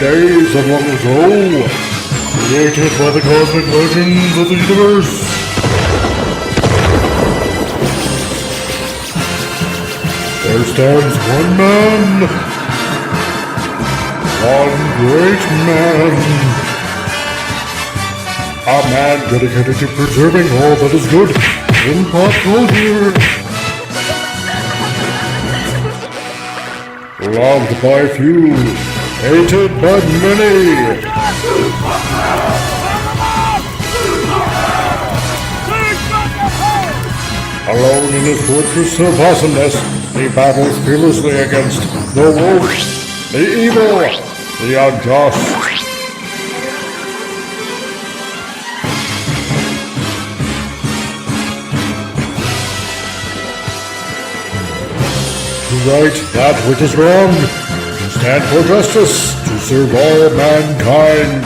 days of long ago, created by the cosmic legends of the universe. There stands one man, one great man, a man dedicated to preserving all that is good in pop culture. Loved by few, hated by many. Alone in his fortress of awesomeness, he battles fearlessly against the wolf, the evil, the unjust. To right that which is wrong, to stand for justice, to serve all mankind.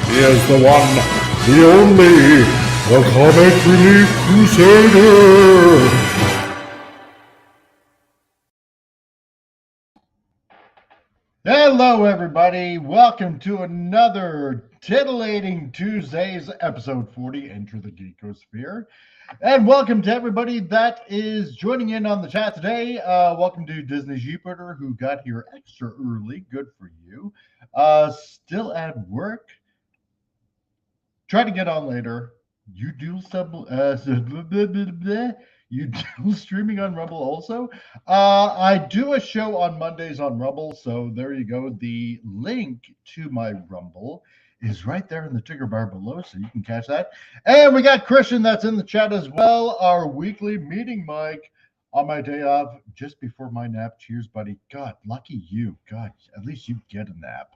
He is the one, the only, the Comic Relief Crusader. Hello, everybody. Welcome to another Titillating Tuesdays, episode 40, Enter the Geekosphere. And welcome to everybody that is joining in on the chat today. Welcome to Disney Jupiter, who got here extra early. Good for you. Still at work. Try to get on later. You do you do streaming on Rumble also. I do a show on Mondays on Rumble, so there you go. The link to my Rumble is right there in the ticker bar below, so you can catch that. And we got Christian that's in the chat as well. Our weekly meeting, Mike, on my day off, just before my nap. Cheers, buddy. God, lucky you. God, at least you get a nap.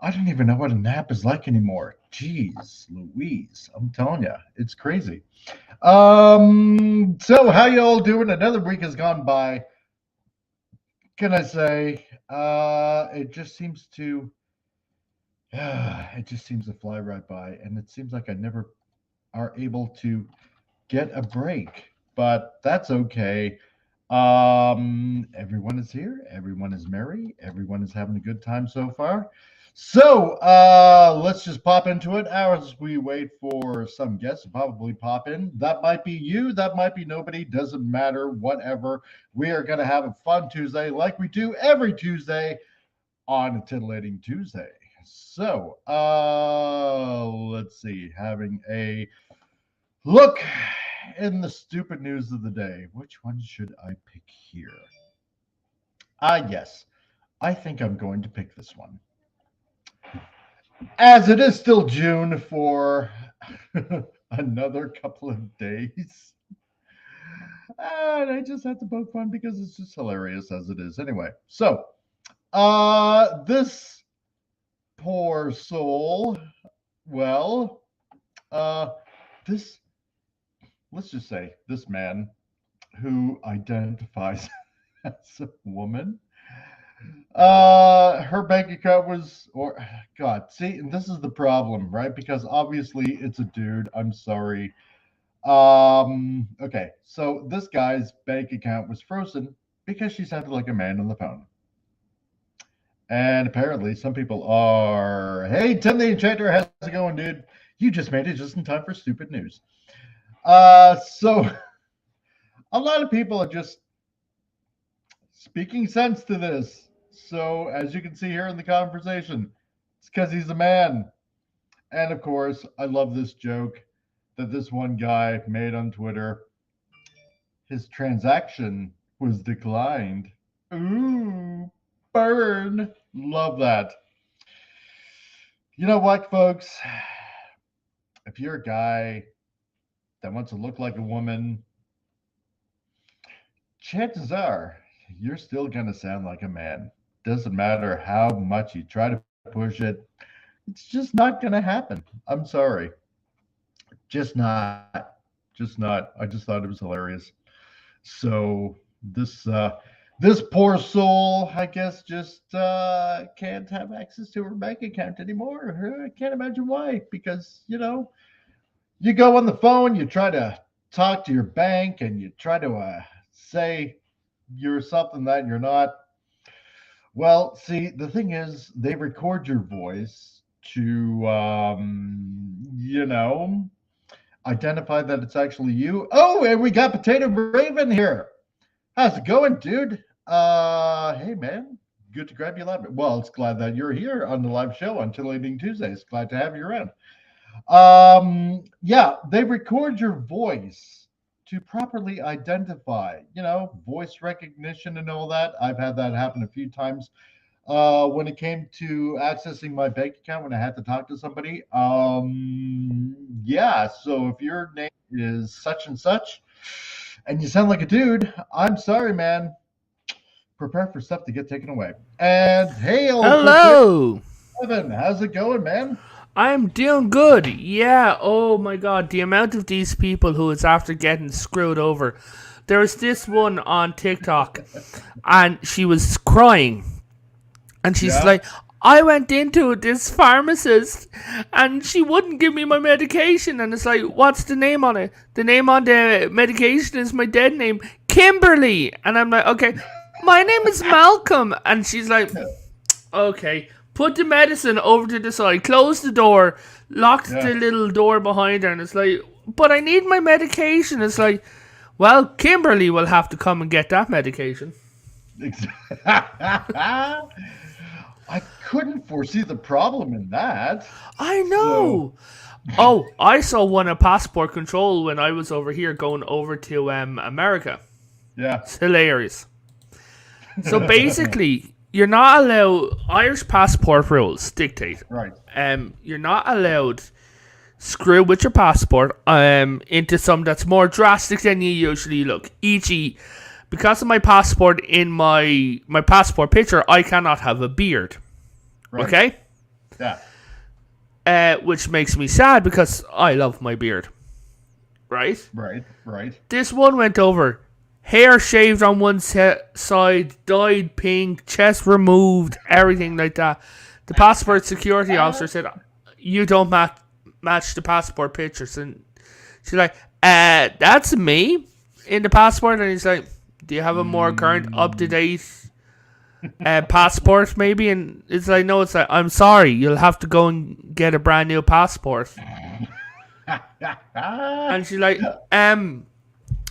I don't even know what a nap is like anymore. Jeez, Louise, I'm telling you, it's crazy. So how you all doing? Another week has gone by. Can I say? It just seems to fly right by, and it seems like I never are able to get a break. But that's okay. Everyone is here. Everyone is merry. Everyone is having a good time so far. So let's just pop into it as we wait for some guests to probably pop in. That might be you. That might be nobody. Doesn't matter. Whatever. We are going to have a fun Tuesday like we do every Tuesday on a Titillating Tuesday. So let's see. Having a look in the stupid news of the day. Which one should I pick here? Yes. I think I'm going to pick this one. As it is still June for another couple of days. And I just had to poke fun because it's just hilarious as it is. Anyway, so this poor soul, well, let's just say this man who identifies as a woman, her bank account was, or God, see, and this is the problem, right? Because obviously it's a dude. I'm sorry. Okay, so this guy's bank account was frozen because she sounded like a man on the phone. And apparently some people are, hey, Tim the Enchanter, how's it going, dude? You just made it just in time for stupid news. So a lot of people are just speaking sense to this. So as you can see here in the conversation, it's because he's a man. And of course, I love this joke that this one guy made on Twitter. His transaction was declined. Ooh, burn. Love that. You know what, folks? If you're a guy that wants to look like a woman, chances are you're still going to sound like a man. Doesn't matter how much you try to push it. It's just not going to happen. I'm sorry. Just not. I just thought it was hilarious. So this this poor soul, I guess, just can't have access to her bank account anymore. I can't imagine why. Because, you go on the phone, you try to talk to your bank, and you try to say you're something that you're not. Well, see, the thing is, they record your voice to, identify that it's actually you. Oh, and we got Potato Raven here. How's it going, dude? Hey, man. Good to grab you live. Well, it's glad that you're here on the live show on Titillating Tuesdays. Glad to have you around. Yeah, they record your voice to properly identify, voice recognition and all that. I've had that happen a few times. When it came to accessing my bank account when I had to talk to somebody. Yeah, so if your name is such and such and you sound like a dude, I'm sorry, man. Prepare for stuff to get taken away. And hey, Hello. Evan, how's it going, man? I'm doing good. Yeah. Oh my God, the amount of these people who is after getting screwed over. There was this one on TikTok, and she was crying, and she's like, "I went into this pharmacist, and she wouldn't give me my medication." And it's like, "What's the name on it?" The name on the medication is my dead name, Kimberly. And I'm like, "Okay, my name is Malcolm." And she's like, "Okay." Put the medicine over to the side, close the door, locked the little door behind her, and it's like, "But I need my medication." It's like, well, Kimberly will have to come and get that medication. I couldn't foresee the problem in that. I know. So. Oh, I saw one at Passport Control when I was over here going over to America. Yeah. It's hilarious. So basically, you're not allowed. Irish passport rules dictate. Right. You're not allowed screw with your passport into something that's more drastic than you usually look. E.g., because of my passport in my passport picture, I cannot have a beard. Right. Okay? Yeah. Which makes me sad because I love my beard. Right? Right. This one went over. Hair shaved on one side, dyed pink, chest removed, everything like that. The passport security officer said, "You don't match the passport pictures." And she's like, "That's me in the passport." And he's like, "Do you have a more current, up-to-date passport maybe?" And it's like, "No." It's like, "I'm sorry, you'll have to go and get a brand new passport." And she's like,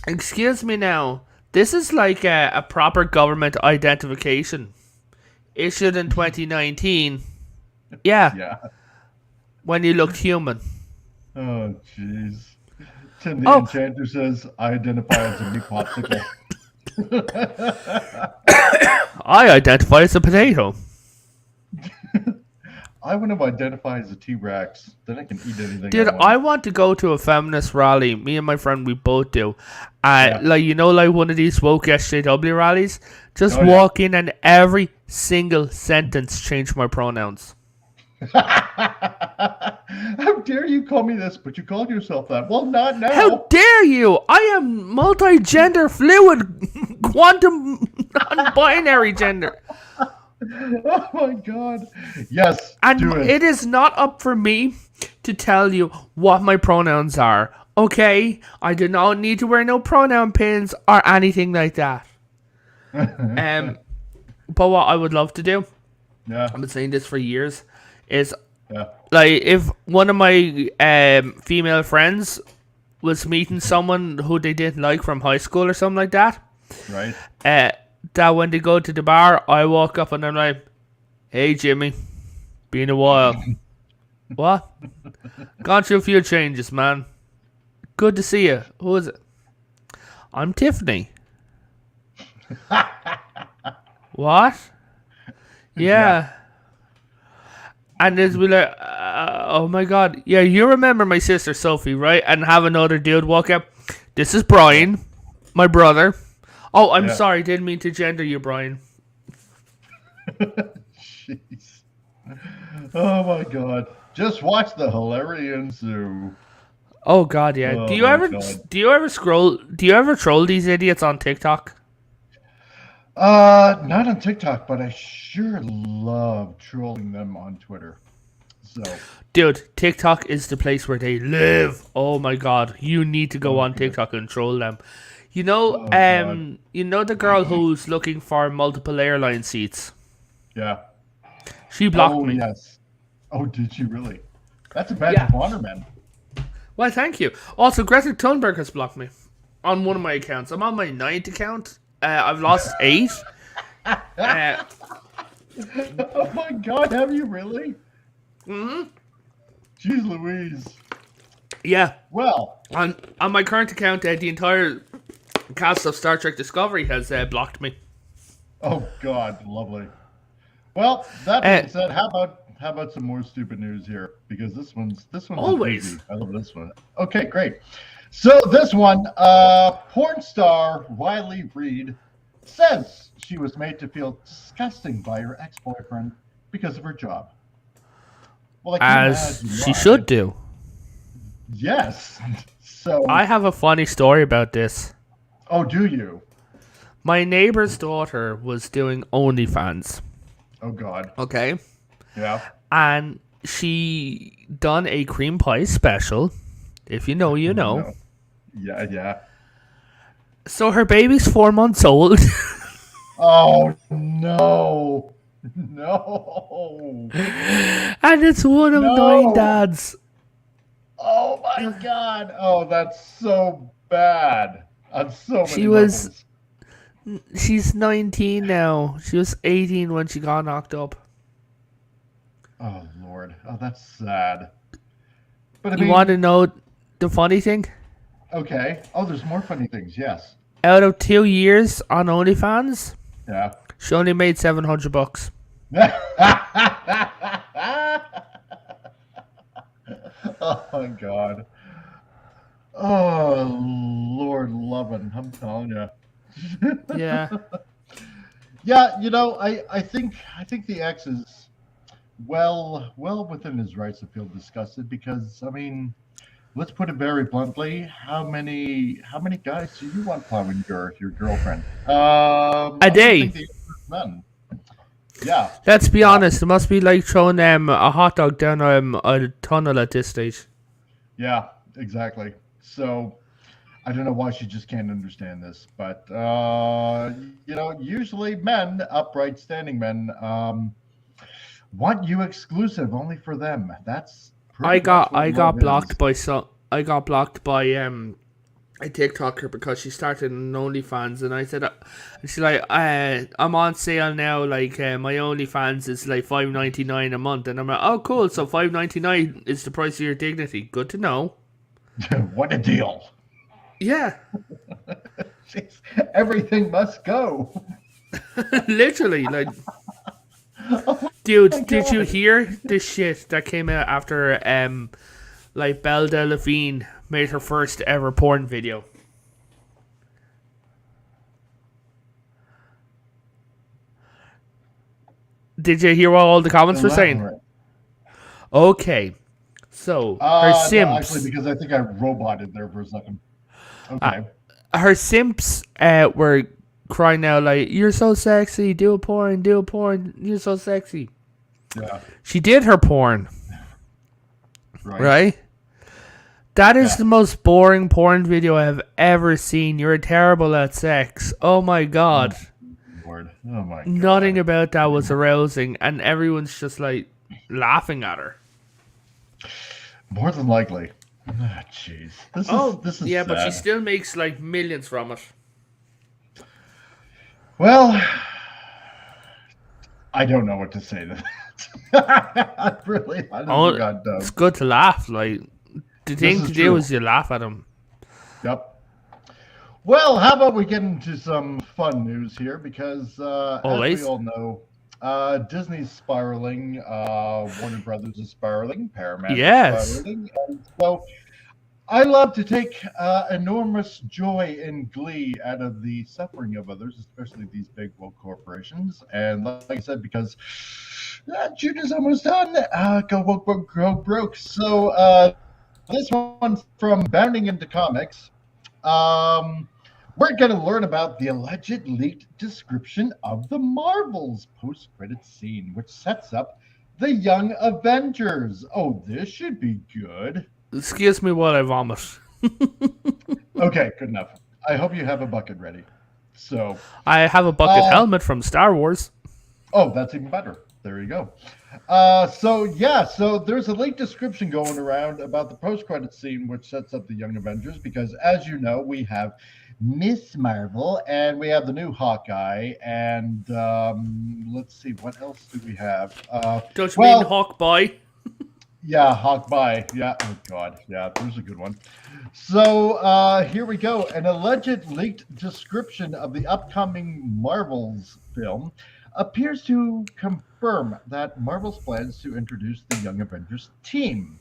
"Excuse me now, this is like a proper government identification issued in 2019. Yeah. When you looked human." Oh, jeez. Tim the Enchanter says, "I identify as a meat popsicle." I identify as a potato. I want to identify as a T-Rex. Then I can eat anything. Dude, I want to go to a feminist rally. Me and my friend, we both do. Like one of these woke SJW rallies. Just walk in and every single sentence change my pronouns. How dare you call me this, but you called yourself that. Well, not now. How dare you? I am multi-gender fluid, quantum non-binary gender. Oh my God. Yes. And do it is not up for me to tell you what my pronouns are. Okay? I do not need to wear no pronoun pins or anything like that. But what I would love to do, I've been saying this for years, is like if one of my female friends was meeting someone who they didn't like from high school or something like that. Right. That when they go to the bar, I walk up and I'm like, "Hey Jimmy, been a while." "What?" "Gone through a few changes, man. Good to see you. Who is it?" "I'm Tiffany." "What?" Yeah. And it's be like, "Oh my God. Yeah, you remember my sister Sophie, right?" And have another dude walk up. "This is Brian, my brother." "Oh, I'm sorry. Didn't mean to gender you, Brian." Jeez. Oh my God. Just watch the hilarity ensue. Oh God, yeah. Oh, do you ever troll these idiots on TikTok? Not on TikTok, but I sure love trolling them on Twitter. So, Dude, TikTok is the place where they live. Oh my god, you need to go on TikTok and troll them. God. You know the girl who's looking for multiple airline seats. Yeah. She blocked Oh, me. yes. Oh, did you really? That's a badge Yeah. of honor, man. Well, thank you. Also, Greta Thunberg has blocked me on one of my accounts. I'm on my 9th account. I've lost 8. Oh my God, have you really? Mm-hmm. Jeez Louise. Yeah. Well, On my current account, the entire cast of Star Trek Discovery has blocked me. oh God, lovely. Well, that being said, how about some more stupid news here? Because this one's Always. easy. I love this one. Okay, great. So this one, porn star Riley Reid says she was made to feel disgusting by her ex-boyfriend because of her job. Well, I can As imagine she why. should do. Yes. So, I have a funny story about this. oh, do you? My neighbor's daughter was doing OnlyFans. Oh God. Okay. Yeah. And she done a cream pie special. If you know, you know. No. Yeah, yeah. So her baby's 4 months old. Oh no. No. And it's one of No. 9 dads. Oh my God. Oh, that's so bad. On so many She was- levels. She's 19 now. She was 18 when she got knocked up. Oh Lord. Oh, that's sad. But I You mean, want to know the funny thing? okay. Oh, there's more funny things. Yes. Out of 2 years on OnlyFans, Yeah. she only made $700. Oh my God. Oh Lord, loving. I'm telling you. Yeah. Yeah, I think the ex is well within his rights to feel disgusted because I mean, let's put it very bluntly, how many guys do you want plowing your girlfriend? A day. I think the answer is none. Yeah. Let's be honest. It must be like throwing a hot dog down a tunnel at this stage. Yeah, exactly. So I don't know why she just can't understand this, but usually men, upright, standing men, want you exclusive only for them. That's I got love blocked is. by a TikToker because she started an OnlyFans, and I said, she's like, I'm on sale now. Like my OnlyFans is like $5.99 a month, and I'm like, oh cool. So $5.99 is the price of your dignity. Good to know. What a deal! Yeah, Jeez, everything must go. literally, like. Dude, did you hear the shit that came out after like Belle Delphine made her first ever porn video? Did you hear what all the comments were saying? Elaborate. Okay, so her No, simps, actually, because I think I roboted there for a second. Okay. her simps were crying out like, "You're so sexy, do a porn, you're so sexy." Yeah. She did her porn, right? That is the most boring porn video I've ever seen. You're terrible at sex. Oh my God. Lord. Oh my God. Nothing about that was arousing, and everyone's just like laughing at her. More than likely. Ah, jeez. This is yeah, but she sad. still makes like millions from it. Well, I don't know what to say to that. I Oh, got dumb. it's good to laugh. Like the thing is to do true. is you laugh at them. Yep. Well, how about we get into some fun news here? Because Always. as we all know, Disney's spiraling, Warner Brothers is spiraling, Paramount Yes. is spiraling. And so I love to take enormous joy and glee out of the suffering of others, especially these big woke corporations. And like I said, because June is almost done, go woke, go broke. So this one's from Bounding into Comics. We're going to learn about the alleged leaked description of the Marvels post-credit scene, which sets up the Young Avengers. Oh, this should be good. Excuse me while I vomit. Okay, good enough. I hope you have a bucket ready. So, I have a bucket uh, helmet from Star Wars. oh, that's even better. There you go. So there's a leaked description going around about the post-credit scene, which sets up the Young Avengers, because as you know, we have Miss Marvel and we have the new Hawkeye, and let's see, what else do we have? Don't you mean Well, Hawk Boy? yeah, Hawkeye. Yeah, oh God, yeah, there's a good one. So here we go. An alleged leaked description of the upcoming Marvels film appears to confirm that Marvel's plans to introduce the Young Avengers team.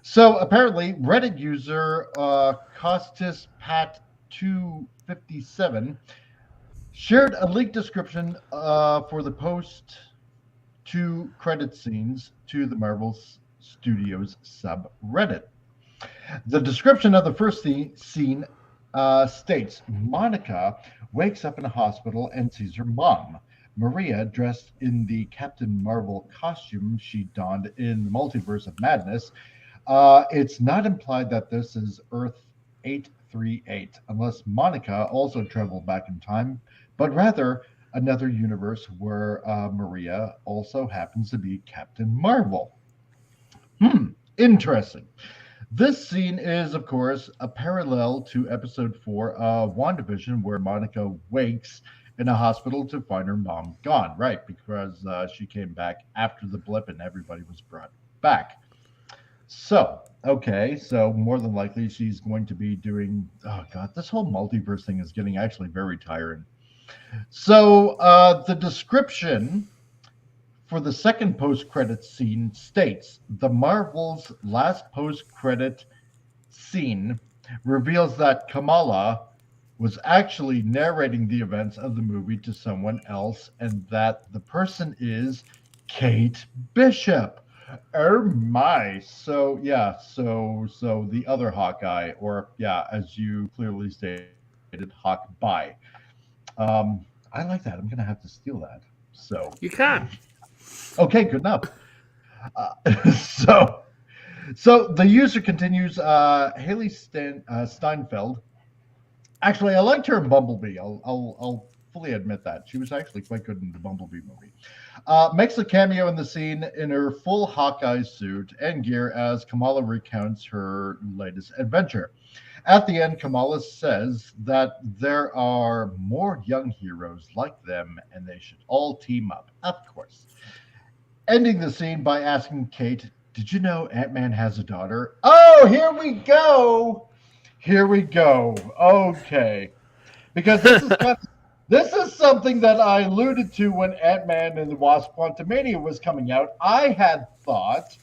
So apparently, Reddit user Costis Pat 257 shared a leaked description for the post two credit scenes to the Marvel Studios subreddit. The description of the first scene states Monica wakes up in a hospital and sees her mom, Maria, dressed in the Captain Marvel costume she donned in the Multiverse of Madness. It's not implied that this is Earth 838, unless Monica also traveled back in time, but rather another universe where Maria also happens to be Captain Marvel. Interesting. This scene is, of course, a parallel to episode 4 of WandaVision, where Monica wakes in a hospital to find her mom gone, right? Because she came back after the blip and everybody was brought back. So, okay, so more than likely she's going to be doing. Oh, God, this whole multiverse thing is getting actually very tiring. So, the description for the second post-credit scene states the Marvel's last post-credit scene reveals that Kamala was actually narrating the events of the movie to someone else, and that the person is Kate Bishop. Oh my! So yeah, so the other Hawkeye, or yeah, as you clearly stated, Hawkeye. I like that. I'm gonna have to steal that. So You can. okay, good enough. So so the user continues. Haley Steinfeld. Actually, I liked her in Bumblebee. I'll fully admit that she was actually quite good in the Bumblebee movie. Makes a cameo in the scene in her full Hawkeye suit and gear as Kamala recounts her latest adventure. At the end, Kamala says that there are more young heroes like them and they should all team up, of course. Ending the scene by asking Kate, "Did you know Ant-Man has a daughter?" Oh, here we go. Here we go. Okay. Because this is something that I alluded to when Ant-Man and the Wasp Quantumania was coming out. I had thought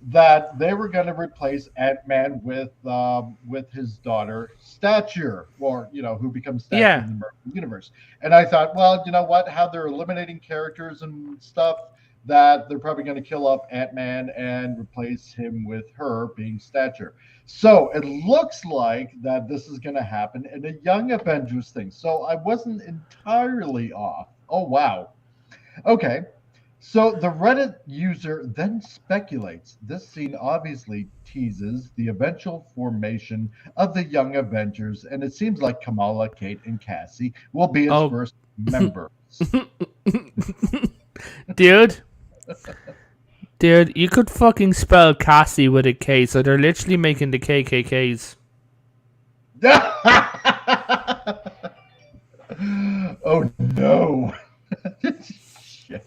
that they were going to replace Ant-Man with his daughter Stature, or who becomes Stature Yeah. in the Marvel universe. And I thought, well, you know what? How they're eliminating characters and stuff, that they're probably going to kill off Ant-Man and replace him with her being Stature. So it looks like that this is going to happen in a Young Avengers thing. So I wasn't entirely off. Oh wow. Okay. So the Reddit user then speculates this scene obviously teases the eventual formation of the Young Avengers, and it seems like Kamala, Kate, and Cassie will be its Oh, first members. dude. Dude, you could fucking spell Cassie with a K, so they're literally making the KKKs. Oh no. Shit.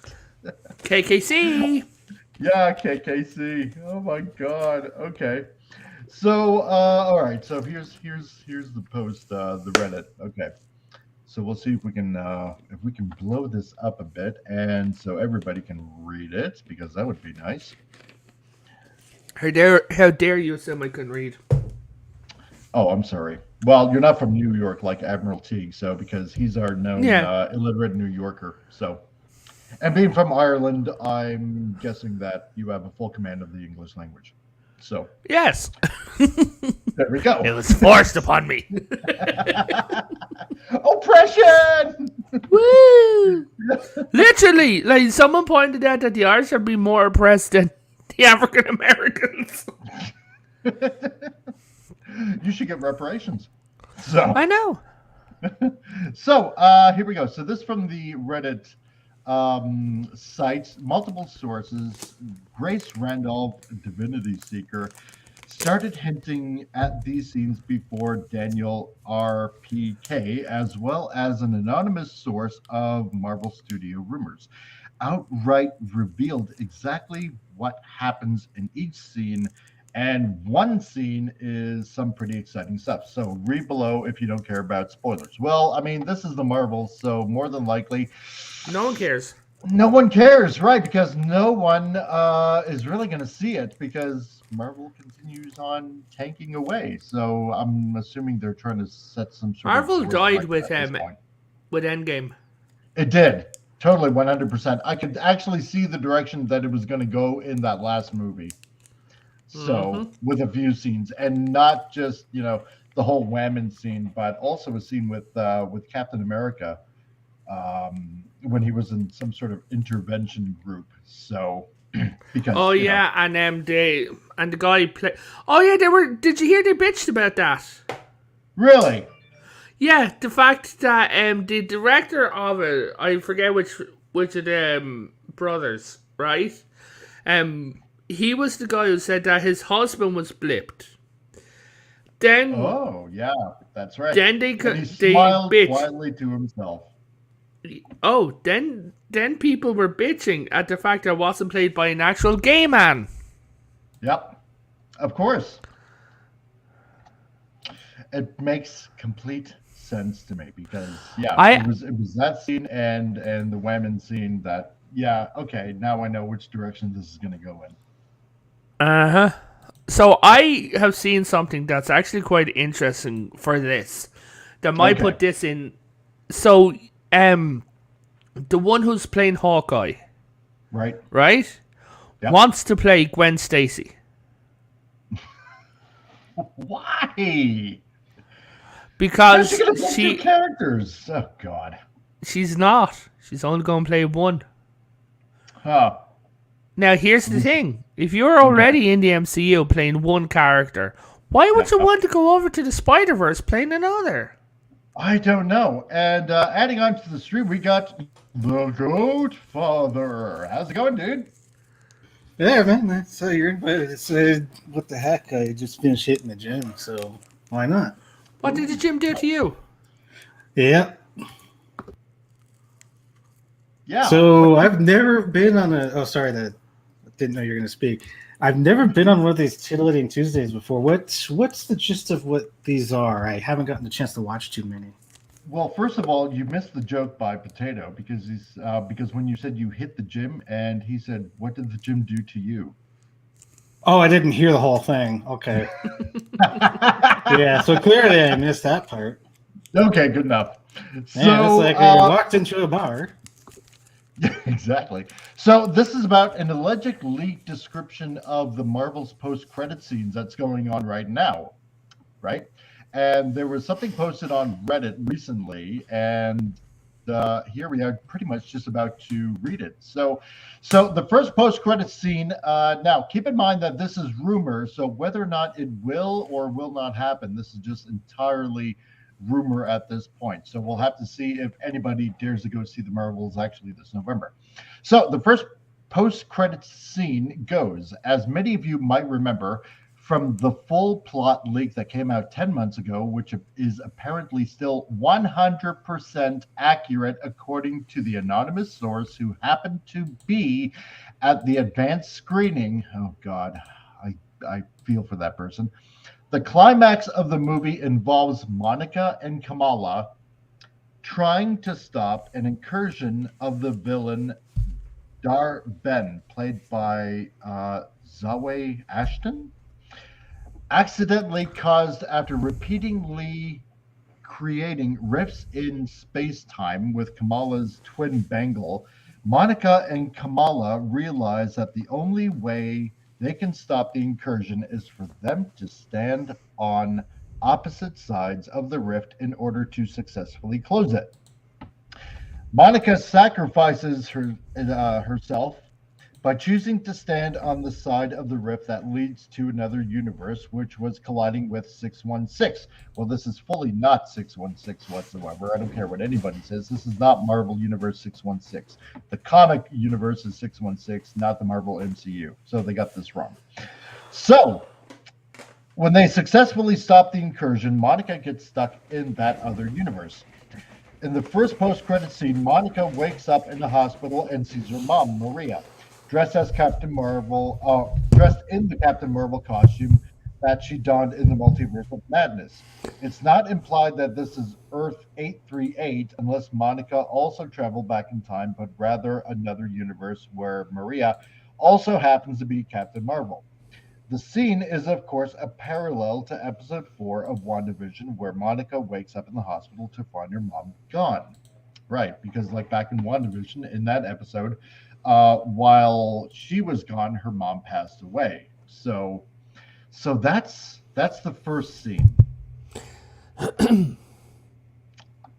KKC! Yeah, KKC. Oh my god. Okay. So all right. So here's the post, the Reddit. Okay. So we'll see if we can blow this up a bit, and so everybody can read it, because that would be nice. How dare you assume I can read? Oh, I'm sorry. Well, you're not from New York like Admiral Teague, so because he's our known Yeah. illiterate New Yorker. So, and being from Ireland, I'm guessing that you have a full command of the English language. So Yes. there we go. It was forced upon me. Oppression. Woo! Literally, like someone pointed out that the Irish are being more oppressed than the African Americans. You should get reparations. So I know. So here we go. So this from the Reddit sites, multiple sources. Grace Randolph, Divinity Seeker, started hinting at these scenes before Daniel RPK, as well as an anonymous source of Marvel Studio rumors, outright revealed exactly what happens in each scene. And one scene is some pretty exciting stuff. So read below if you don't care about spoilers. Well, I mean, this is the Marvels, so more than likely, No one cares. no one cares, right? Because no one is really going to see it because Marvel continues on tanking away. So I'm assuming they're trying to set some sort Marvel of died course with at this point. with Endgame. It did. Totally, 100%. I could actually see the direction that it was going to go in that last movie. So, with a few scenes, and not just, the whole Whammon scene, but also a scene with Captain America when he was in some sort of intervention group. So, because and the guy play. Oh yeah, they were. Did you hear they bitched about that? Really, Yeah, the fact that the director of it, I forget which of the brothers, right? He was the guy who said that his husband was blipped. Then, oh yeah, that's right. then they Smiled bitched. quietly to himself. Oh, then people were bitching at the fact that it wasn't played by an actual gay man. Yep, of course. It makes complete sense to me because it was that scene and the Whammon scene that okay, now I know which direction this is going to go in. So I have seen something that's actually quite interesting for this. That might put this in. So, the one who's playing Hawkeye, right, yep, wants to play Gwen Stacy. Why? Because she characters. Oh God. She's not. She's only going to play one. Huh. Now, here's the thing. If you're already in the MCU playing one character, why would you want to go over to the Spider-Verse playing another? I don't know. And adding on to the stream, we got the Goat Father. How's it going, dude? Yeah, man. That's how you're invited. It's what the heck? I just finished hitting the gym, so why not? What did the gym do to you? Yeah. Yeah. So I've never been on a. Oh, sorry, that I didn't know you were going to speak. I've never been on one of these Titillating Tuesdays before. What's the gist of what these are? I haven't gotten the chance to watch too many. Well, first of all, you missed the joke by Potato because when you said you hit the gym and he said, "What did the gym do to you?" Oh, I didn't hear the whole thing. Okay. Yeah, so clearly I missed that part. Okay, good enough. Man, So it's like I walked into a bar. Exactly. So this is about an alleged leaked description of the Marvel's post-credit scenes that's going on right now, right? And there was something posted on Reddit recently, and here we are pretty much just about to read it. So the first post-credit scene, now keep in mind that this is rumor, so whether or not it will or will not happen, this is just entirely rumor at this point. So we'll have to see if anybody dares to go see the Marvels actually this November. So the first post-credits scene goes, as many of you might remember, from the full plot leak that came out 10 months ago, which is apparently still 100% accurate according to the anonymous source who happened to be at the advanced screening. Oh God, I feel for that person. The climax of the movie involves Monica and Kamala trying to stop an incursion of the villain Dar Ben, played by Zawe Ashton, accidentally caused after repeatedly creating rifts in space-time with Kamala's twin bangle. Monica and Kamala realize that the only way they can stop the incursion is for them to stand on opposite sides of the rift in order to successfully close it. Monica sacrifices herself by choosing to stand on the side of the rift that leads to another universe, which was colliding with 616. Well, this is fully not 616 whatsoever. I don't care what anybody says. This is not Marvel Universe 616. The comic universe is 616, not the Marvel MCU. So they got this wrong. So, when they successfully stop the incursion, Monica gets stuck in that other universe. In the first post-credit scene, Monica wakes up in the hospital and sees her mom, Maria, dressed in the Captain Marvel costume that she donned in the Multiverse of Madness. It's not implied that this is Earth 838 unless Monica also traveled back in time, but rather another universe where Maria also happens to be Captain Marvel. The scene is, of course, a parallel to episode 4 of WandaVision, where Monica wakes up in the hospital to find her mom gone. Right, because like back in WandaVision, in that episode, while she was gone, her mom passed away. So that's the first scene.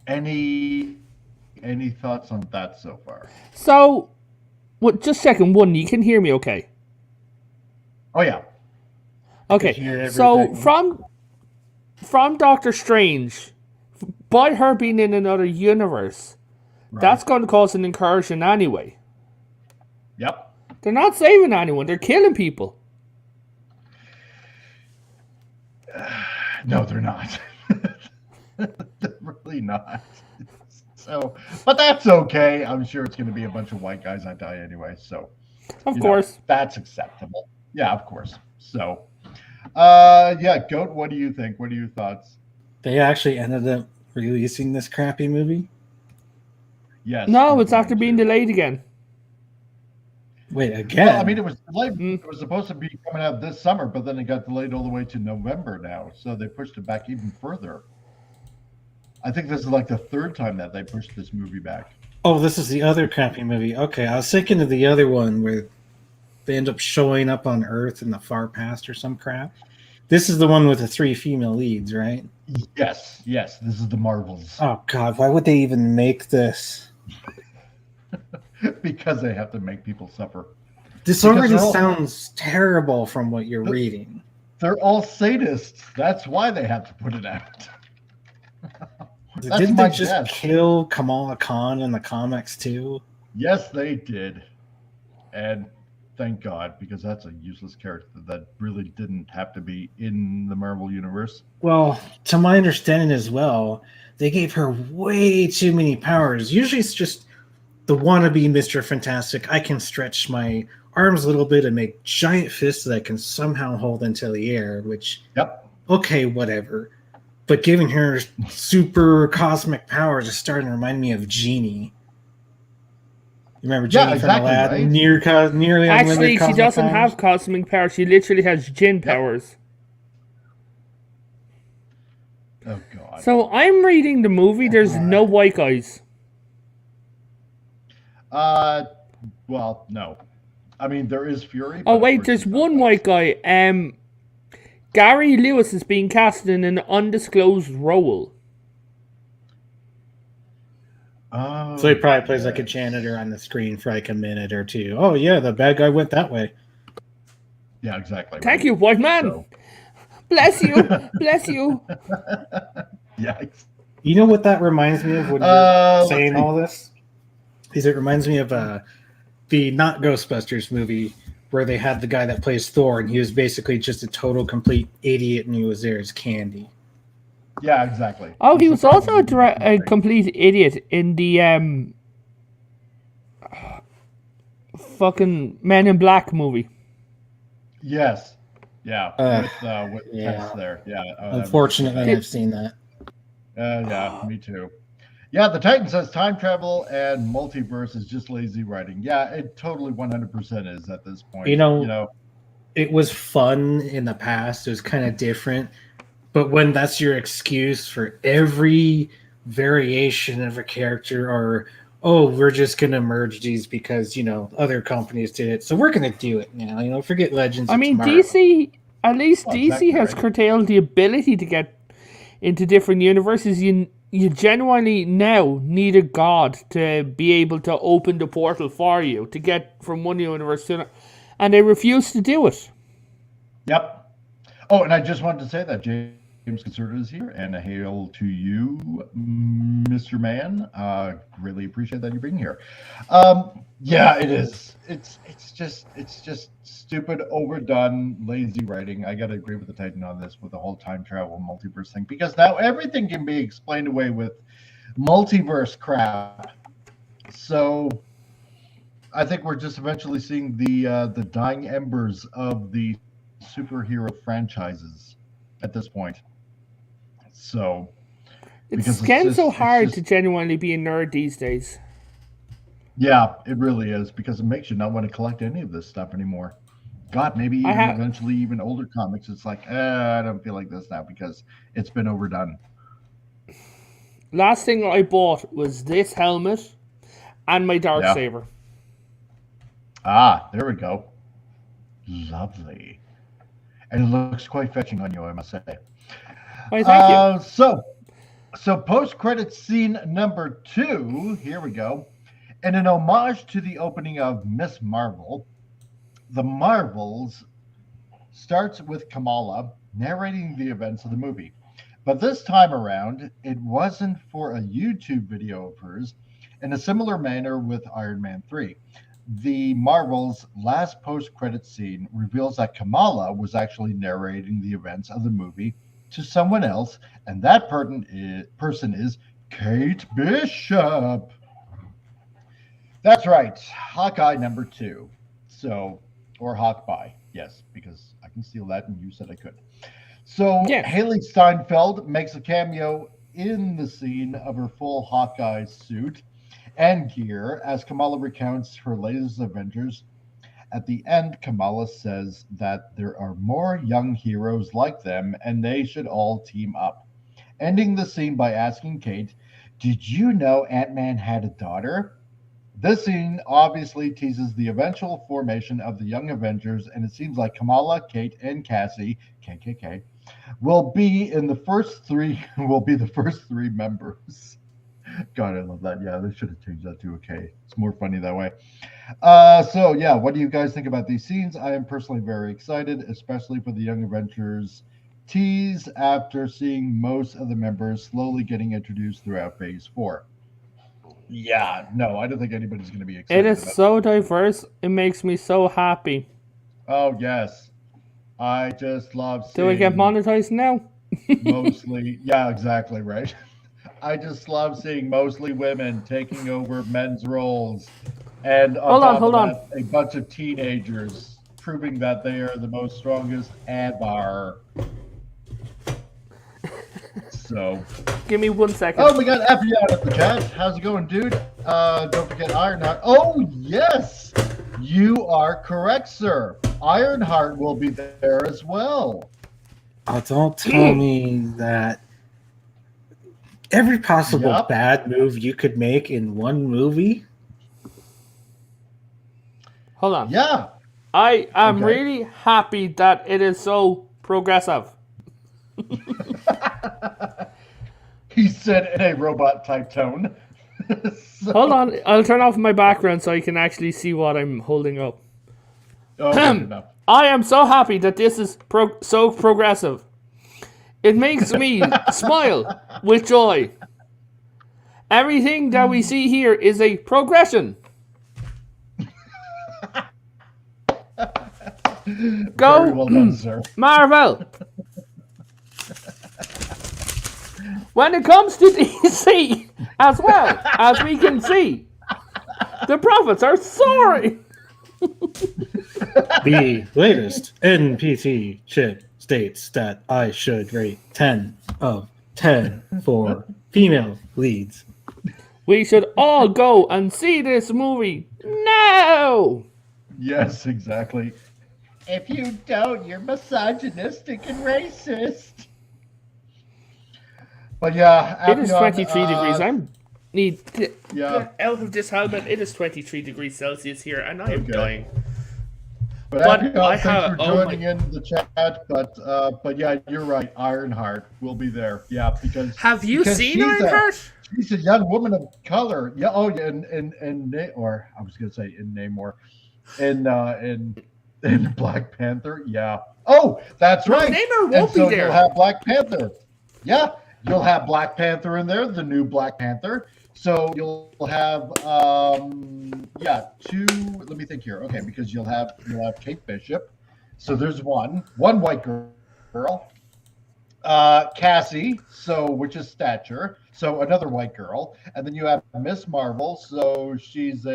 Any thoughts on that so far? So, just second one, you can hear me okay? Oh yeah. Okay, so from Doctor Strange, by her being in another universe, Right. that's going to cause an incursion anyway. Yep. They're not saving anyone; they're killing people. No, they're not. They're really not. So, but that's okay. I'm sure it's going to be a bunch of white guys that die anyway. So, Of course. that's acceptable. Yeah, of course. So, Goat, what do you think? What are your thoughts? They actually ended up releasing this crappy movie. Yes. No, it's after being delayed again. Wait, again? Well, I mean, it was delayed. It was supposed to be coming out this summer, but then it got delayed all the way to November now. So they pushed it back even further. I think this is like the third time that they pushed this movie back. Oh, this is the other crappy movie. Okay, I was thinking of the other one where they end up showing up on Earth in the far past or some crap. This is the one with the 3 female leads, right? Yes. This is the Marvels. Oh, God, why would they even make this? Because they have to make people suffer. This already sounds terrible from what you're reading. They're all sadists. That's why they have to put it out. Didn't they just kill Kamala Khan in the comics too? Yes, they did. And thank God, because that's a useless character that really didn't have to be in the Marvel Universe. Well, to my understanding as well, they gave her way too many powers. Usually it's just the wannabe Mr. Fantastic. I can stretch my arms a little bit and make giant fists that I can somehow hold into the air, which, okay, whatever. But giving her super cosmic powers is starting to remind me of Genie. You remember Genie from Aladdin? Right? Nearly actually, she doesn't have cosmic powers. She literally has Jinn powers. Oh, God. So I'm reading the movie. There's no white guys. Well, no. I mean, there is Fury. Oh, wait, there's one white guy. Gary Lewis is being cast in an undisclosed role. So he probably plays like a janitor on the screen for like a minute or two. Oh, yeah, the bad guy went that way. Yeah, exactly. Thank you, white man. So. Bless you. Bless you. Yikes. You know what that reminds me of when you're saying all this? Is it reminds me of the not Ghostbusters movie where they had the guy that plays Thor and he was basically just a total complete idiot and he was there as candy. Yeah, exactly. Oh, he was also a complete idiot in the fucking Men in Black movie. Yes. Yeah. With Tess there. Yeah. Unfortunately, I've seen that. Yeah, me too. Yeah, the Titan says time travel and multiverse is just lazy writing. Yeah, it totally 100% is at this point. You know, it was fun in the past. It was kind of different. But when that's your excuse for every variation of a character or, oh, we're just gonna merge these because other companies did it, so we're gonna do it now. Forget Legends. I of mean, Tomorrow. DC, at least Well, DC exactly, has right? curtailed the ability to get into different universes. You genuinely now need a god to be able to open the portal for you to get from one universe to another, and they refuse to do it. Yep. Oh, and I just wanted to say that James Concerta is here, and a hail to you, Mr. Man. Really appreciate that you being here. Yeah, it is. It's just stupid, overdone, lazy writing. I gotta agree with the Titan on this with the whole time travel multiverse thing, because now everything can be explained away with multiverse crap. So I think we're just eventually seeing the dying embers of the superhero franchises at this point. So It's getting so hard to genuinely be a nerd these days. yeah, it really is, because it makes you not want to collect any of this stuff anymore. God, maybe even eventually even older comics. It's like, I don't feel like this now because it's been overdone. Last thing I bought was this helmet and my Darksaber. Ah, there we go. Lovely. And it looks quite fetching on you, I must say. Why, thank you. So post-credit scene number 2, here we go. In an homage to the opening of Miss Marvel, The Marvels starts with Kamala narrating the events of the movie. But this time around, it wasn't for a YouTube video of hers, in a similar manner with Iron Man 3. The Marvel's last post-credit scene reveals that Kamala was actually narrating the events of the movie to someone else, and that person is Kate Bishop. That's right, Hawkeye number 2. So, or Hawkeye, yes, because I can steal that, and you said I could. So, Haley Steinfeld makes a cameo in the scene of her full Hawkeye suit and gear as Kamala recounts her latest adventures. At the end, Kamala says that there are more young heroes like them and they should all team up, ending the scene by asking Kate, "Did you know Ant-Man had a daughter?" This scene obviously teases the eventual formation of the Young Avengers, and it seems like Kamala, Kate, and Cassie, KKK, will be the first three members. God, I love that. Yeah, they should have changed that to a K. It's more funny that way. So yeah, what do you guys think about these scenes? I am personally very excited, especially for the Young Avengers tease after seeing most of the members slowly getting introduced throughout Phase 4. Yeah, no, I don't think anybody's going to be excited. It is so diverse. It makes me so happy. Oh, yes. I just love seeing... Do I get monetized now? Mostly, yeah, exactly, right. I just love seeing mostly women taking over men's roles. And hold on. A bunch of teenagers proving that they are the most strongest ever. So, give me 1 second. Oh, we got Effie out of the chat. How's it going, dude? Don't forget Ironheart. Oh, yes, you are correct, sir. Ironheart will be there as well. Oh, don't tell me that every possible bad move you could make in one movie. Hold on. Yeah. I am really happy that it is so progressive. He said in a robot-type tone. So... Hold on. I'll turn off my background so I can actually see what I'm holding up. Oh, good enough. I am so happy that this is so progressive. It makes me smile with joy. Everything that we see here is a progression. Go, very well done, sir. Marvel. When it comes to DC, as well, as we can see, the profits are soaring. The latest NPT chip states that I should rate 10 of 10 for female leads. We should all go and see this movie now. Yes, exactly. If you don't, you're misogynistic and racist. But yeah, it is 23 degrees. I'm need to Yeah. get out of this helmet. It is 23 degrees Celsius here, and I am Okay. dying. But I thanks have- for joining in the chat. But yeah, you're right. Ironheart will be there. Yeah, because Have you because seen she's Ironheart? She's a young woman of color. Yeah. Oh, yeah. Or I was gonna say in Namor, in Black Panther. Yeah. Oh, that's No, right. Namor And won't be so there. you'll have Black Panther. Yeah, you'll have Black Panther in there, the new Black Panther. So you'll have two. Let me think here. Okay, because you'll have Kate Bishop. So there's one white girl. Cassie, so which is stature, so another white girl, and then you have Miss Marvel, so she's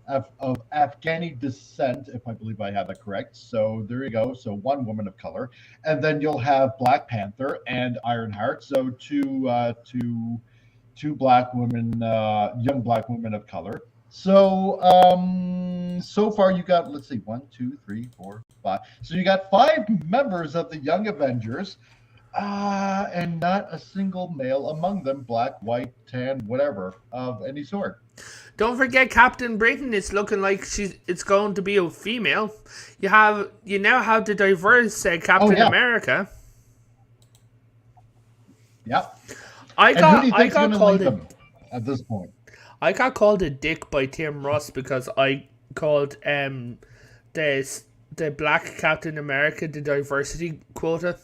of Afghani descent, if I believe I have that correct. So there you go. So one woman of color, and then you'll have Black Panther and Ironheart. So two black women, young black women of color. So so far you got, let's see, 1, 2, 3, 4, 5. So you got 5 members of the Young Avengers, and not a single male among them, black, white, tan, whatever of any sort. Don't forget, Captain Britain is looking like it's going to be a female. You now have the diverse Captain America. Yep. I And who do got you I think's got gonna called lead a them at this point? I got called a dick by Tim Russ because I called the black Captain America the diversity quota.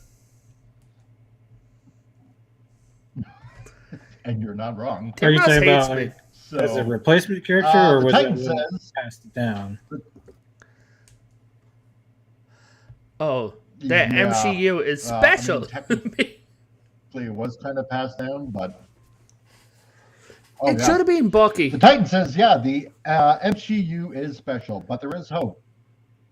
And you're not wrong. Are Tim you Russ talking hates about me. like, as a So replacement character, or the was Titan it when it says passed down? Oh, the Yeah, MCU is I mean, special. technically it was kind of passed down, but It should have been Bucky. The Titan says, yeah, the MCU is special, but there is hope.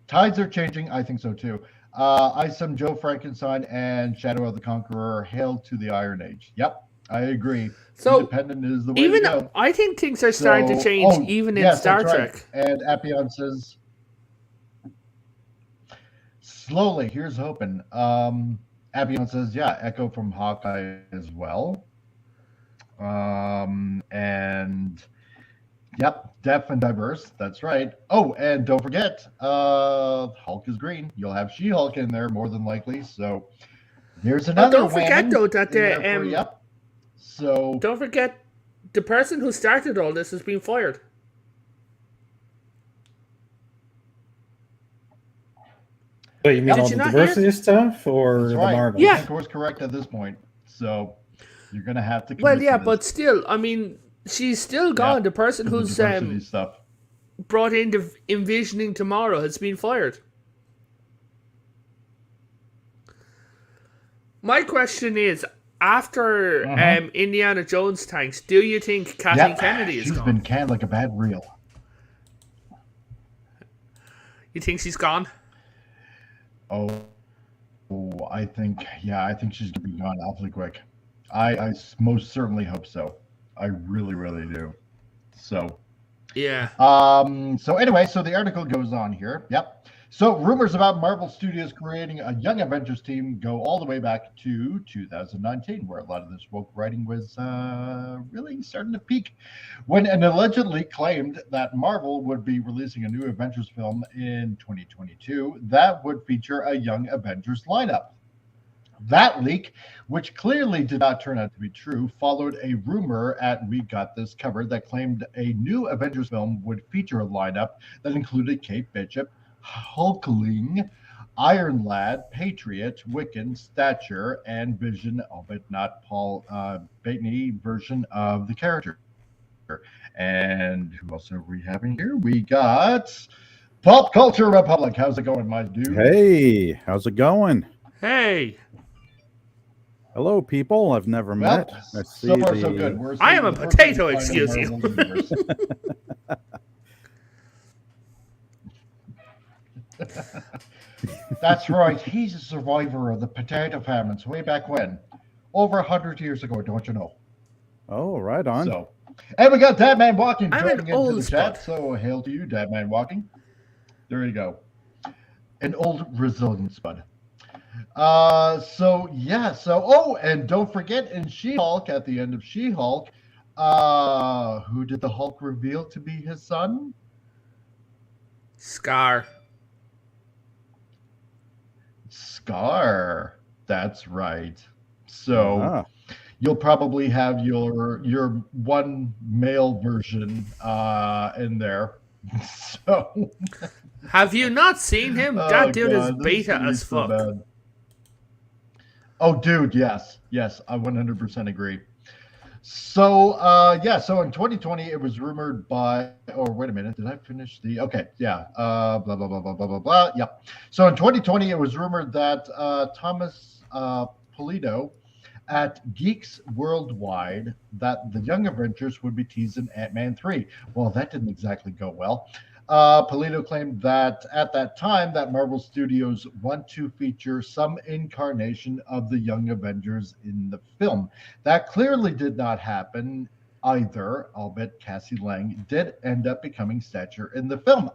Tides are changing. I think so too. Isom, Joe Frankenstein, and Shadow of the Conqueror hail to the Iron Age. Yep, I agree. So, Independent is the way Even to go. I think things are starting to change, even in Star that's Trek. right. And Appion says, slowly, here's hoping. Appion says, yeah, Echo from Hawkeye as well. And yep, deaf and diverse. That's right. Oh, and don't forget, Hulk is green. You'll have She-Hulk in there more than likely. So here's But another. don't forget whammy though that in there for you. So don't forget the person who started all this has been fired. Wait, you mean Did all you the not diversity stuff, or that's the right. Marvel? Yeah. Of course, correct at this point. So you're gonna have to. Well, commit yeah, to but this. still, I mean, she's still gone. Yeah, The person the who's diversity stuff. brought in the envisioning tomorrow has been fired. My question is, after Indiana Jones tanks, do you think Kathleen Kennedy is she's gone? been canned like a bad reel. You think she's gone? Oh, I think she's gonna be gone awfully quick. I most certainly hope so. I really, really do. So, Yeah. so anyway, so the article goes on here. Yep. So rumors about Marvel Studios creating a Young Avengers team go all the way back to 2019, where a lot of this woke writing was really starting to peak, when an allegedly claimed that Marvel would be releasing a new Avengers film in 2022 that would feature a Young Avengers lineup. That leak, which clearly did not turn out to be true, followed a rumor at We Got This Covered that claimed a new Avengers film would feature a lineup that included Kate Bishop, Hulkling, Iron Lad, Patriot, Wiccan, Stature, and Vision, albeit not Paul Bettany version of the character. And who else are we having here? We got Pop Culture Republic. How's it going, my dude? Hey, how's it going? Hey, Hello, people I've never met. I see so far the... so good. We're I am a seeing the potato, first excuse you. Marvel universe. That's right. He's a survivor of the potato famines way back when, over 100 years ago. Don't you know? Oh, right on. So, and we got Dad Man Walking I'm joining an into old the chat. spud. So hail to you, Dad Man Walking. There you go. An old resilient spud. And don't forget in She-Hulk, at the end of She-Hulk, who did the Hulk reveal to be his son? Scar. Scar. That's right. So Ah, you'll probably have your one male version in there. So Have you not seen him? oh That dude is god, this is beta gonna be as so fuck. bad. Oh dude, yes, I 100% agree. So in 2020 it was rumored by, or wait a minute, did I finish the, okay, yeah, blah blah blah blah blah blah blah. Yep. So in 2020 it was rumored that Thomas Polito at Geeks Worldwide that the Young Avengers would be teased in Ant-Man 3. Well, that didn't exactly go well. Polito claimed that at that time that Marvel Studios want to feature some incarnation of the Young Avengers in the film. That clearly did not happen either, albeit Cassie Lang did end up becoming Stature in the film.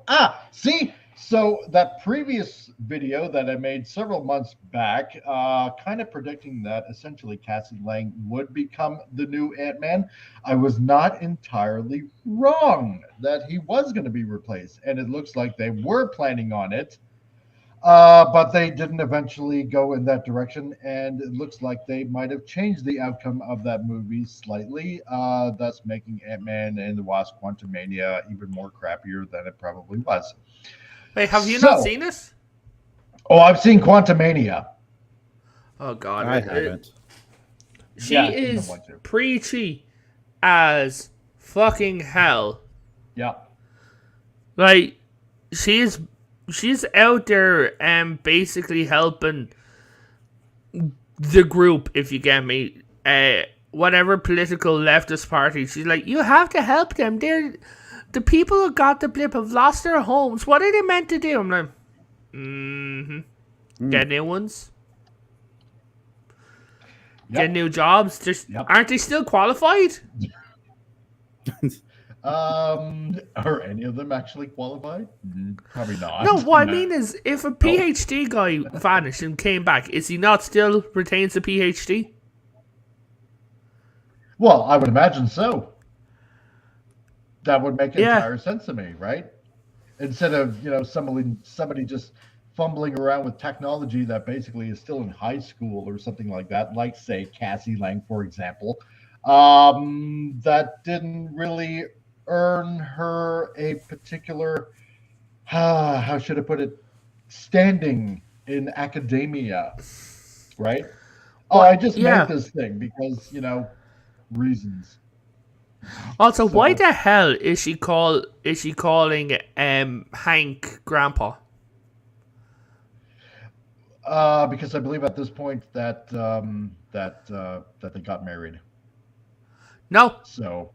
See? So that previous video that I made several months back, kind of predicting that essentially Cassie Lang would become the new Ant-Man, I was not entirely wrong that he was going to be replaced. And it looks like they were planning on it. But they didn't eventually go in that direction, and it looks like they might have changed the outcome of that movie slightly, thus making Ant-Man and the Wasp: Quantumania even more crappier than it probably was. Wait, have you not So, seen this? oh, I've seen Quantumania. Oh god, I haven't. she Yeah, you don't is want to. preachy as fucking hell. Yeah, Like she's out there and basically helping the group, if you get me. Whatever political leftist party, she's like, you have to help them. They're the people who got the blip have lost their homes. What are they meant to do? I'm like, get new ones, get yep. new jobs. Just Yep. aren't they still qualified? Are any of them actually qualified? Probably not. No, what I mean is, if a PhD guy vanished and came back, is he not still retains a PhD? Well, I would imagine so. That would make Yeah. entire sense to me, right? Instead of somebody just fumbling around with technology that basically is still in high school or something like that, like say Cassie Lang, for example, that didn't really earn her a particular, how should I put it, standing in academia, right? Oh, I just yeah. made this thing because reasons. Also, why So- the hell is she calling Hank Grandpa? Because I believe at this point that that they got married. No, So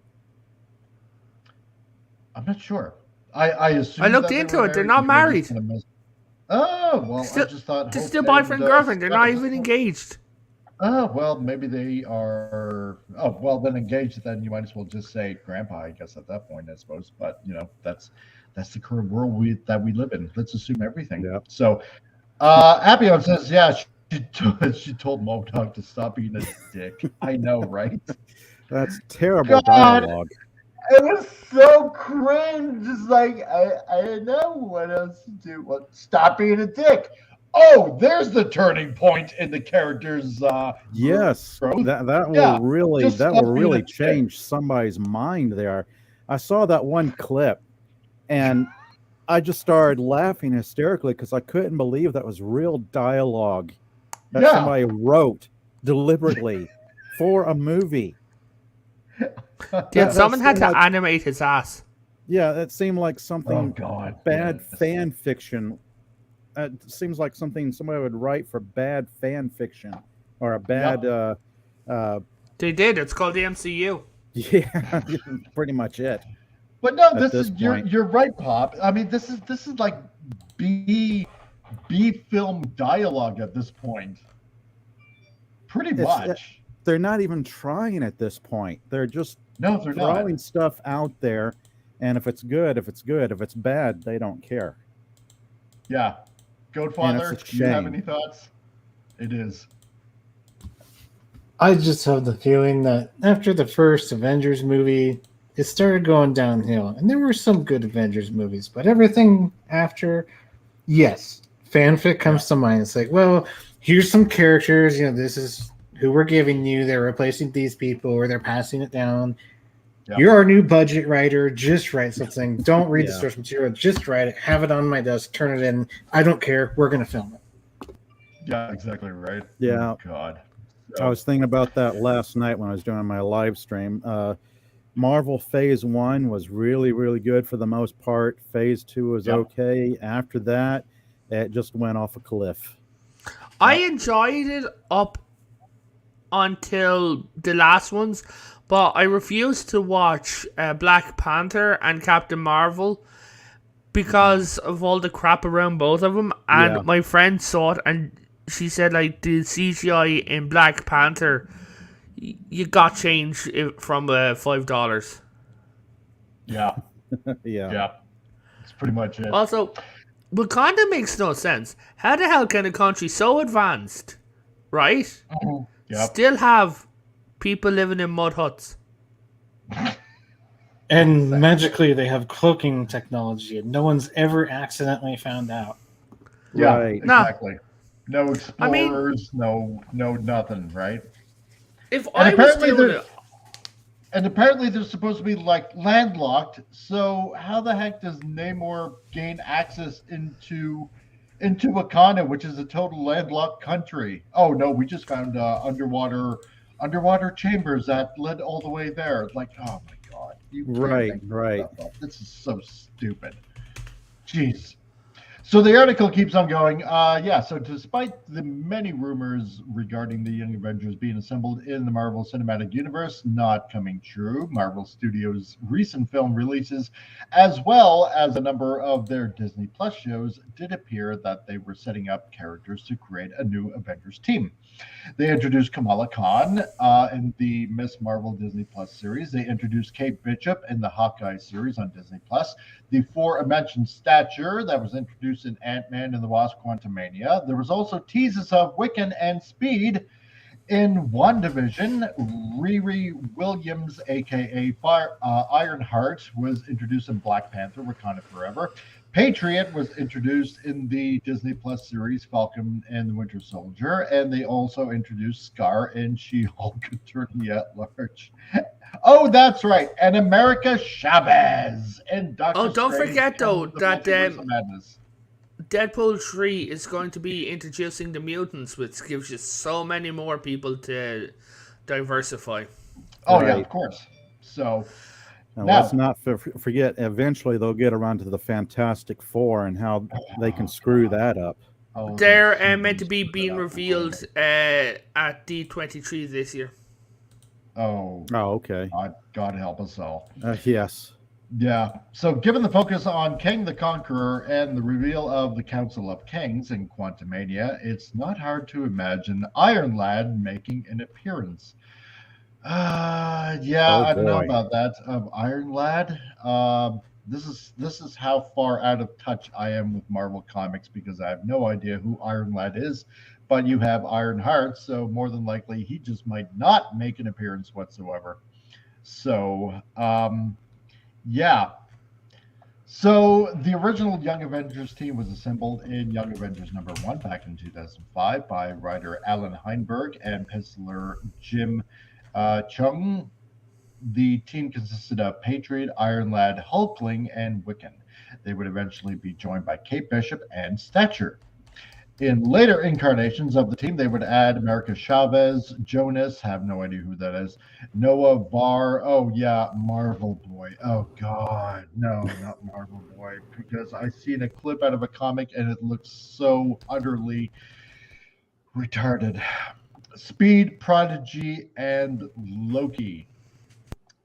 I'm not sure. I assume I looked that they into were it. They're not They were married. just gonna oh well, Still- I just thought They're Hope still and, boyfriend girlfriend. They're not Scott- even engaged. Oh well, maybe they are. Oh well, then engaged. Then you might as well just say grandpa. I guess at that point, I suppose. But that's the current world that we live in. Let's assume everything. Yep. So, Appion says, yeah, she told Modog to stop being a dick. I know, right? That's terrible God. dialogue. It was so cringe. Just like I didn't know what else to do. Well, stop being a dick. Oh, there's the turning point in the character's Yes, growth. that will Yeah, really just that stop will being really a dick. change somebody's mind there. I saw that one clip, and I just started laughing hysterically because I couldn't believe that was real dialogue that Yeah. somebody wrote deliberately for a movie. Dude, someone had seemed to like- animate his ass. Yeah, that seemed like something Oh God, bad yes. fan fiction. It seems like something somebody would write for bad fan fiction or a bad They did. It's called the MCU. yeah, pretty much it. But no, at this this is you're point. you're right, Pop. I mean, this is like B film dialogue at this point. Pretty It's- much. They're not even trying at this point. They're just No, they're throwing not. stuff out there, and if it's good, if it's good, if it's bad, they don't care. Yeah. And Goatfather, it's a do you have shame. any thoughts? It is. I just have the feeling that after the first Avengers movie, it started going downhill. And there were some good Avengers movies, but everything after, yes, fanfic comes to mind. It's like, well, here's some characters, this is who we're giving you. They're replacing these people or they're passing it down. Yep. You're our new budget writer. Just write something. Don't read the source material. Just write it. Have it on my desk. Turn it in. I don't care. We're going to film it. Yeah, exactly right. Yeah. Oh, God. I was thinking about that last night when I was doing my live stream. Marvel Phase 1 was really, really good for the most part. Phase 2 was okay. After that, it just went off a cliff. I enjoyed it up until the last ones, but I refused to watch Black Panther and Captain Marvel because of all the crap around both of them. And my friend saw it, and she said, like, the CGI in Black Panther, you got change from $5. Yeah. Yeah. That's pretty much it. Also, Wakanda makes no sense. How the hell can a country so advanced, right, still have people living in mud huts? And magically they have cloaking technology and no one's ever accidentally found out. Yeah, exactly. No explorers, no nothing, right? If I was doing it... And apparently they're supposed to be like landlocked, so how the heck does Namor gain access into Wakanda, which is a total landlocked country? Oh no, we just found underwater chambers that led all the way there. Like, oh my God. Right. This is so stupid. Jeez. So the article keeps on going. So despite the many rumors regarding the Young Avengers being assembled in the Marvel Cinematic Universe not coming true, Marvel Studios' recent film releases, as well as a number of their Disney Plus shows, did appear that they were setting up characters to create a new Avengers team. They introduced Kamala Khan in the Miss Marvel Disney Plus series. They introduced Kate Bishop in the Hawkeye series on Disney Plus. The aforementioned Stature that was introduced in Ant-Man and the Wasp: Quantumania. There was also teases of Wiccan and Speed in WandaVision. Riri Williams, aka Ironheart, was introduced in Black Panther: Wakanda Forever. Patriot was introduced in the Disney Plus series Falcon and the Winter Soldier, and they also introduced Scar in She-Hulk Attorney at Large. Oh, that's right, and America Chavez and Doctor. Oh, don't Strange forget though that Madness. Deadpool 3 is going to be introducing the mutants, which gives you so many more people to diversify. Oh yeah, of course. So. And let's not forget, eventually they'll get around to the Fantastic Four and how they can screw that up. They're meant to be being revealed at D23 this year. Oh, okay. God help us all. Yes. Yeah. So given the focus on King the Conqueror and the reveal of the Council of Kings in Quantumania, it's not hard to imagine Iron Lad making an appearance. I don't know about that. Iron Lad. This is how far out of touch I am with Marvel Comics because I have no idea who Iron Lad is. But you have Iron Heart, so more than likely he just might not make an appearance whatsoever. So, So the original Young Avengers team was assembled in Young Avengers #1 back in 2005 by writer Alan Heinberg and penciler Jim Chung. The team consisted of Patriot, Iron Lad, Hulkling, and Wiccan. They would eventually be joined by Kate Bishop and Stature. In later incarnations of the team, they would add America Chavez, Jonas, have no idea who that is, Noah Var, Marvel Boy. Oh, God, no, not Marvel Boy, because I seen a clip out of a comic and it looks so utterly retarded. Speed, Prodigy, and Loki.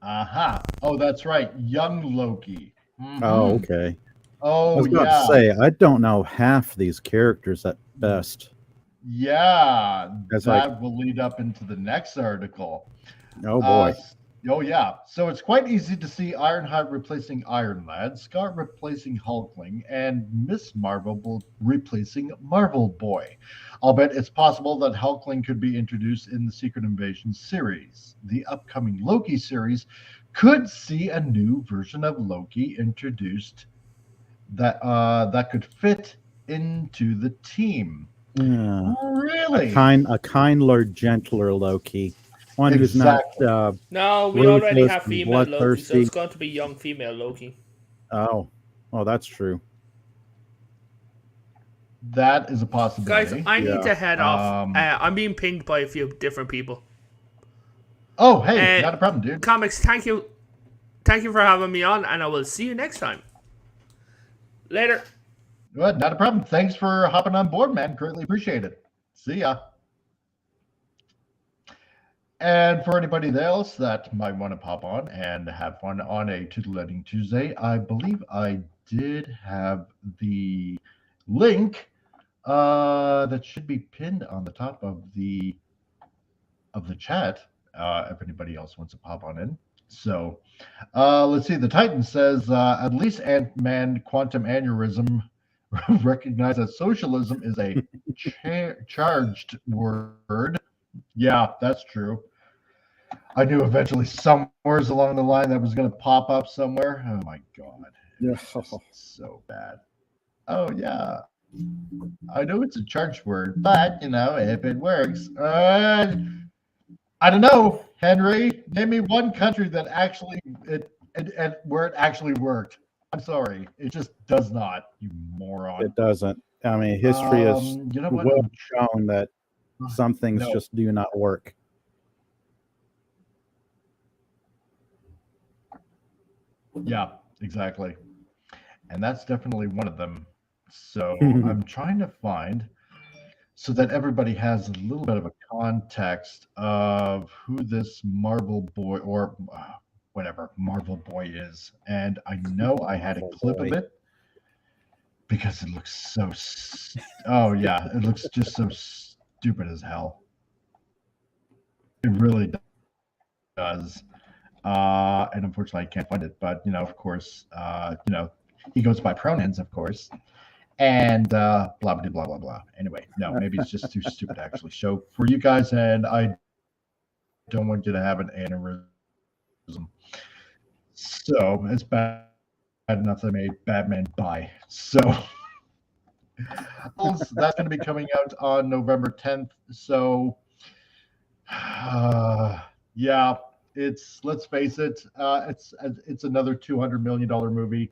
Aha. Oh, that's right. Young Loki. Mm-hmm. Oh, okay. Oh, I was about to say, I don't know half these characters at best. Yeah. That will lead up into the next article. Oh, boy. Oh yeah, so it's quite easy to see Ironheart replacing Iron Lad, Scott replacing Hulkling, and Miss Marvel replacing Marvel Boy. I'll bet it's possible that Hulkling could be introduced in the Secret Invasion series. The upcoming Loki series could see a new version of Loki introduced that could fit into the team. Yeah. Really? A kindler, gentler Loki, one who's not Exactly. No, we already ruthless have and female Loki, so bloodthirsty. it's going to be young female Loki. Oh, oh, that's true. That is a Guys, possibility. I need Yeah. to head off. Um, I'm being pinged by a few different people. oh, hey, Uh, not a problem, dude. Comics, thank you for having me on, and I will see you next time. Later. Good, not a problem. Thanks for hopping on board, man. Greatly appreciate it. See ya. And for anybody else that might want to pop on and have fun on a Titillating Tuesday, I believe I did have the link that should be pinned on the top of the chat. If anybody else wants to pop on in. So let's see. The Titan says at least Ant-Man quantum aneurysm recognize that socialism is a charged word. Yeah, that's true. I knew eventually somewhere along the line that was going to pop up somewhere. Oh my god, Yeah. it's just so bad. Oh yeah, I know it's a charged word, but if it works, I don't know, Henry. Name me one country that actually where it actually worked. I'm sorry, it just does not. You moron. It doesn't. I mean, history has You know what? well shown that some things No. just do not work. Yeah, exactly. And that's definitely one of them. So I'm trying to find so that everybody has a little bit of a context of who this Marvel boy or whatever Marvel boy is. And I know I had a Marvel clip boy. of it because it looks so. Oh yeah, it looks just so stupid as hell. It really does. And unfortunately, I can't find it. But of course, he goes by pronouns, of course, and blah blah blah blah blah. Anyway, no, maybe it's just too stupid to actually show for you guys, and I don't want you to have an aneurysm. So it's bad enough they made Batman buy. So that's going to be coming out on November 10th. So yeah, let's face it, it's another $200 million movie,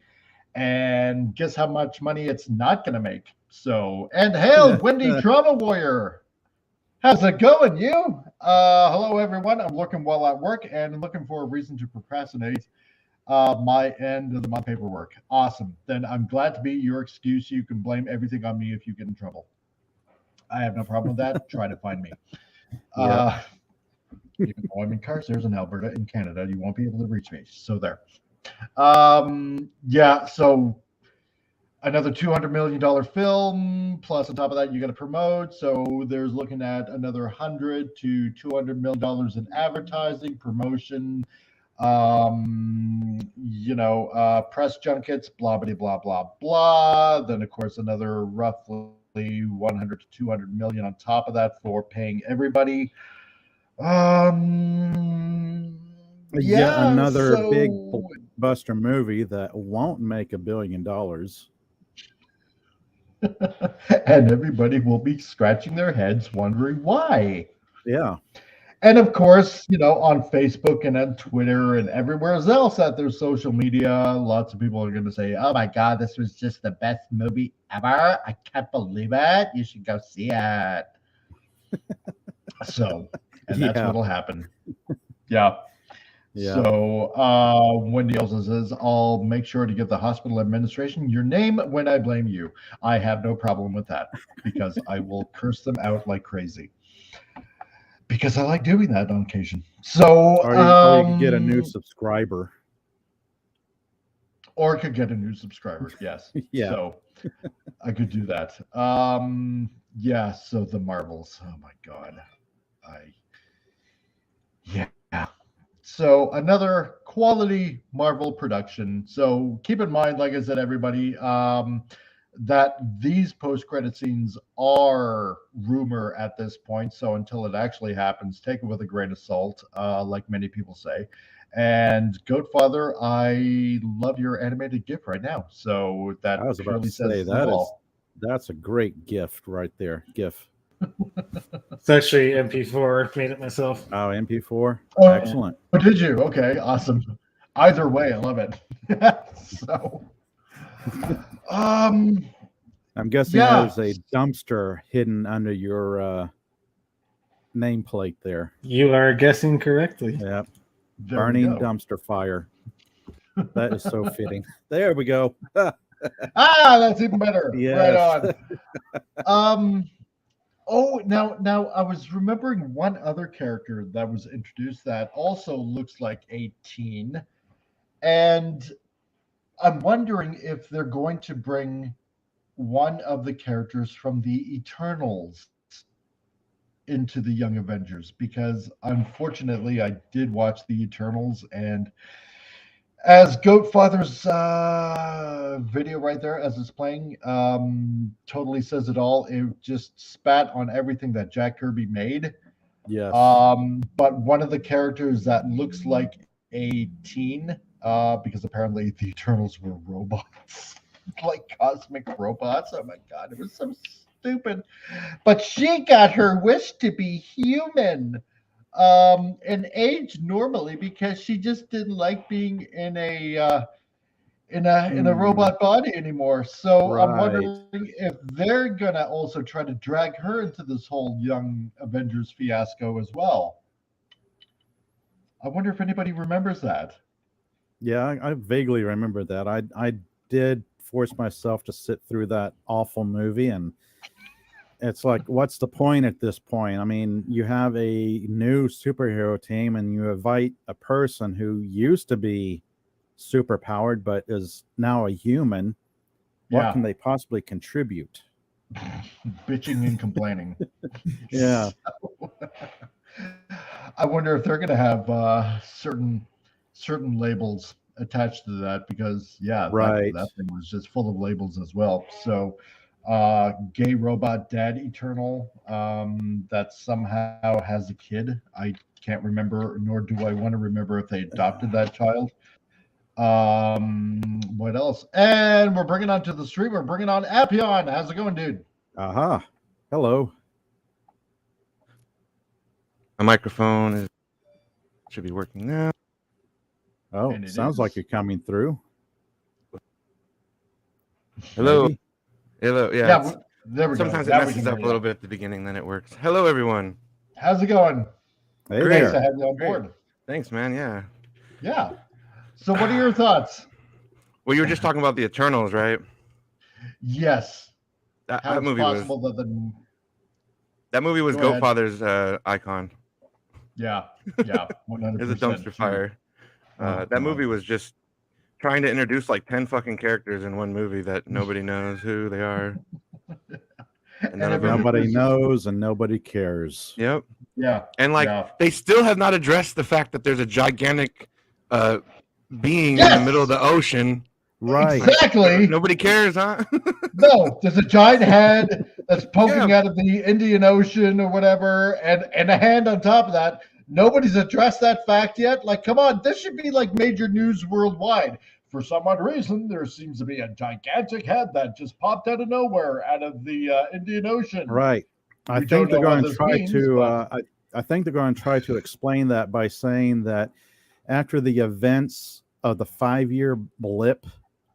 and guess how much money it's not going to make. So, and hail, Wendy Drama Warrior. How's it going, you? Hello, everyone. I'm looking while at work and looking for a reason to procrastinate my end of the month paperwork. Awesome. Then I'm glad to be your excuse. You can blame everything on me if you get in trouble. I have no problem with that. Try to find me. Even though I'm in Carstairs in Alberta, in Canada, you won't be able to reach me. So there. Yeah. So another $200 million film, plus on top of that, you got to promote. So there's looking at another $100 to $200 million in advertising, promotion, press junkets, blah blah blah blah blah. Then of course another roughly 100 to 200 million on top of that for paying everybody. Another big blockbuster movie that won't make $1 billion. And everybody will be scratching their heads wondering why. Yeah. And of course, on Facebook and on Twitter and everywhere else at their social media, lots of people are going to say, oh my God, this was just the best movie ever. I can't believe it. You should go see it. So, and that's what'll happen. Yeah. So Wendy also says, I'll make sure to give the hospital administration your name when I blame you. I have no problem with that because I will curse them out like crazy. Because I like doing that on occasion. So, or you can get a new subscriber. Or could get a new subscriber, yes. Yeah. So I could do that. So the Marvels. Oh my God. Yeah. So another quality Marvel production. So keep in mind, like I said, everybody, that these post-credit scenes are rumor at this point. So until it actually happens, take it with a grain of salt, like many people say. And Goatfather, I love your animated GIF right now. So that I was about purely to say says it all. that's a great gift right there. GIF. It's actually MP4. Made it myself. Oh, MP4. Oh, Excellent. Oh, did you? Okay, awesome. Either way, I love it. So, I'm guessing yeah. there's a dumpster hidden under your nameplate there. You are guessing correctly. Yep. There we Burning go. dumpster fire. That is so fitting. There we go. That's even better. Yes. Right on. Oh, now I was remembering one other character that was introduced that also looks like a teen, and I'm wondering if they're going to bring one of the characters from the Eternals into the Young Avengers, because unfortunately I did watch the Eternals, and as Goatfather's video right there as it's playing totally says it all. It just spat on everything that Jack Kirby made. Yes. But one of the characters that looks like a teen, because apparently the Eternals were robots, like cosmic robots. Oh my god, it was so stupid. But she got her wish to be human. And age normally, because she just didn't like being in a robot body anymore. So Right. I'm wondering if they're gonna also try to drag her into this whole Young Avengers fiasco as well. I wonder if anybody remembers that. Yeah, I vaguely remember that. I did force myself to sit through that awful movie, and it's like, what's the point at this point? I mean, you have a new superhero team and you invite a person who used to be super powered but is now a human. What can they possibly contribute? Bitching and complaining. Yeah. So, I wonder if they're going to have certain labels attached to that, because Right. that thing was just full of labels as well. So gay robot dad Eternal that somehow has a kid. I can't remember, nor do I want to remember if they adopted that child. What else? And we're bringing on to the stream. We're bringing on Appion. How's it going, dude? Aha. Hello. My microphone should be working now. Oh, And it sounds is. like you're coming through. Hello. Maybe. Hello. Yeah. Yeah, there we go. Sometimes it Now we messes can up hear a you. little bit at the beginning, then it works. Hello, everyone. How's it going? Hey Great. Nice to there. have you on Great. board. Thanks, man. Yeah. Yeah. So what are your thoughts? Well, you were just talking about the Eternals, right? Yes. That How it's movie possible that the Go ahead. Goatfather's icon. yeah 100%. It's a dumpster fire. Oh, That movie was just trying to introduce like 10 fucking characters in one movie that nobody knows who they are. And none of them. Nobody knows and nobody cares. Yep. Yeah. And like Yeah. they still have not addressed the fact that there's a gigantic being in Yes! the middle of the ocean. Right. Exactly. Nobody cares, huh? No, there's a giant head that's poking out of the Indian Ocean or whatever, and a hand on top of that. Nobody's addressed that fact yet. Like, come on, this should be like major news worldwide. For some odd reason, there seems to be a gigantic head that just popped out of nowhere out of the Indian Ocean. Right. I We think don't they're know what going to this try means, to. but- I think they're going to try to explain that by saying that after the events of the 5-year blip,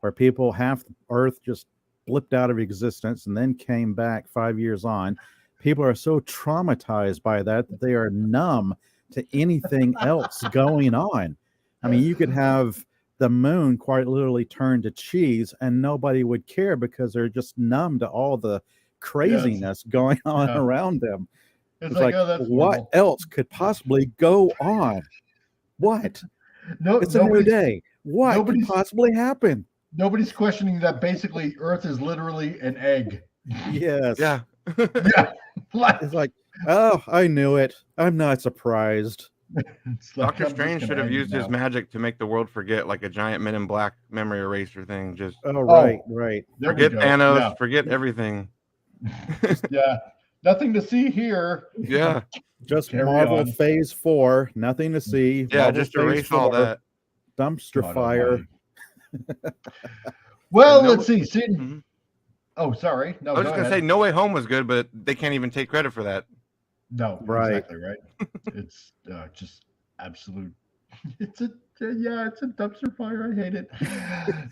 where people half Earth just blipped out of existence and then came back 5 years on, people are so traumatized by that they are numb to anything else going on. I mean, you could have the moon quite literally turn to cheese and nobody would care because they're just numb to all the craziness going on around them. It's like, oh, that's what normal. else could possibly go on? What? No, It's a new day. What could nobody's- possibly happen? Nobody's questioning that basically Earth is literally an egg. Yes. Yeah. Yeah. Like, It's like, oh, I knew it. I'm not surprised. It's like, Doctor I'm just Strange gonna should have end it used his now. magic to make the world forget, like a giant Men in Black memory eraser thing. Just Oh, right, Oh, right. there we forget go. Thanos, Yeah. forget everything. Yeah. Nothing to see here. Yeah, Just Carry Marvel on. Phase 4, nothing to see. yeah, Marvel just Phase erase all 4, that. dumpster God fire. almighty. Well, And no- let's see. Mhm. Oh, sorry. No, I was go just gonna ahead. say No Way Home was good, but they can't even take credit for that. No, Right. exactly right. It's just absolute. It's a dumpster fire. I hate it.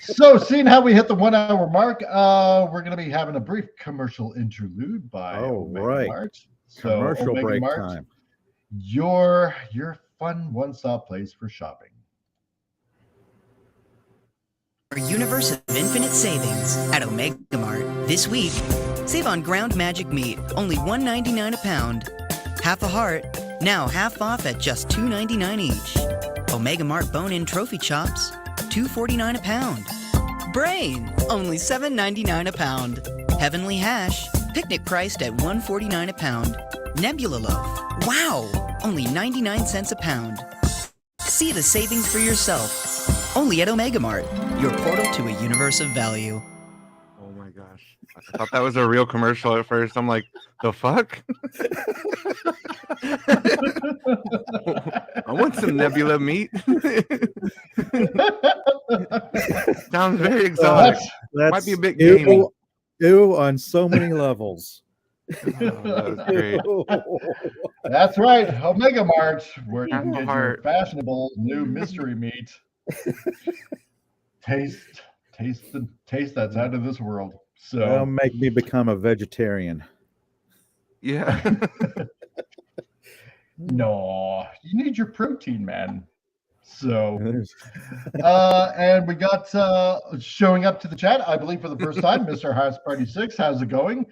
So, seeing how we hit the 1 hour mark, we're going to be having a brief commercial interlude by Omega right. Mart. So, Commercial Omega break Mart, time. your fun one-stop place for shopping. Our universe of infinite savings at Omega Mart. This week, save on ground magic meat, only $1.99 a pound. Half a heart, now half off at just $2.99 each. Omega Mart bone-in trophy chops, $2.49 a pound. Brain, only $7.99 a pound. Heavenly hash, picnic priced at $1.49 a pound. Nebula loaf, wow, only 99 cents a pound. See the savings for yourself. Only at Omega Mart, your portal to a universe of value. Oh my gosh. I thought that was a real commercial at first. I'm like, the fuck? I want some Nebula meat. Sounds very exotic. That's Might be a bit gamey. ew on so many levels. Oh, that was great. That's right, Omega Mart, where you Half can a get your heart. fashionable new mystery meat. Taste that's out of this world. That'll So, make me become a vegetarian. Yeah. no, you need your protein, man. So, There's- and we got showing up to the chat, I believe for the first time, Mr. House Party 6. How's it going?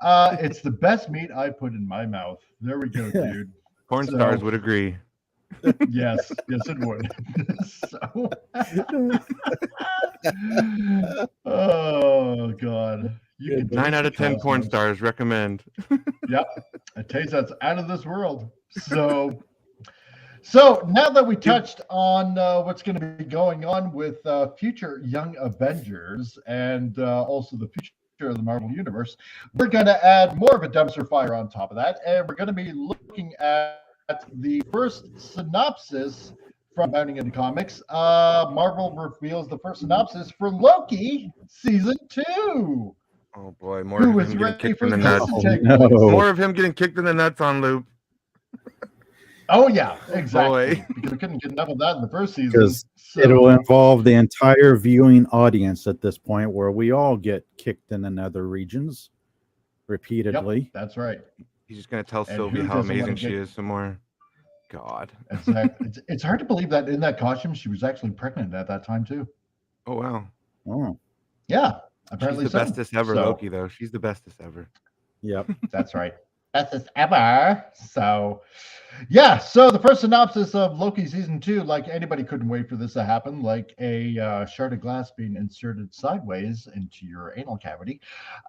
It's the best meat I put in my mouth. There we go, dude. Porn So- stars would agree. Yes, it would. So, oh god, you can 9 out of 10 porn cosmos. stars recommend. Yep, a taste that's out of this world. So now that we touched on what's going to be going on with future Young Avengers and also the future of the Marvel Universe, we're going to add more of a dumpster fire on top of that, and we're going to be looking at the first synopsis from Bounding into Comics. Marvel reveals the first synopsis for Loki season 2. Oh boy, more Who of was him getting ready kicked for in the this nuts. to take no. place? More of him getting kicked in the nuts on loop. Oh yeah, exactly. Boy. Because we couldn't get enough of that in the first season. Because So, it will involve the entire viewing audience at this point, where we all get kicked in another regions repeatedly. yep, that's right. He's just gonna tell And Sylvia who how doesn't wanna amazing she get- is some more. God. Exactly. It's hard to believe that in that costume she was actually pregnant at that time too. Oh wow. Oh, Yeah, She's apparently the so. bestest ever, So, Loki, though. She's the bestest ever. yep. That's right. Bestest ever. So, yeah. So the first synopsis of Loki season 2, like anybody couldn't wait for this to happen, like a shard of glass being inserted sideways into your anal cavity.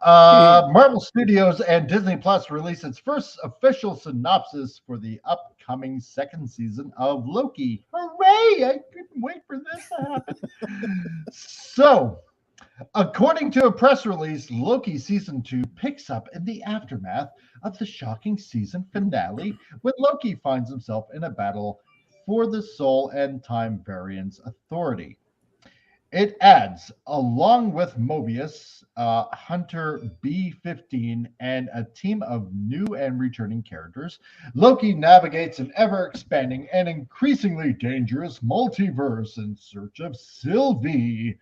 Marvel Studios and Disney Plus released its first official synopsis for the upcoming second season of Loki. Hooray! I couldn't wait for this to happen. So, according to a press release, Loki season 2 picks up in the aftermath of the shocking season finale when Loki finds himself in a battle for the soul and time variance authority. It adds, along with Mobius, Hunter B-15, and a team of new and returning characters, Loki navigates an ever-expanding and increasingly dangerous multiverse in search of Sylvie,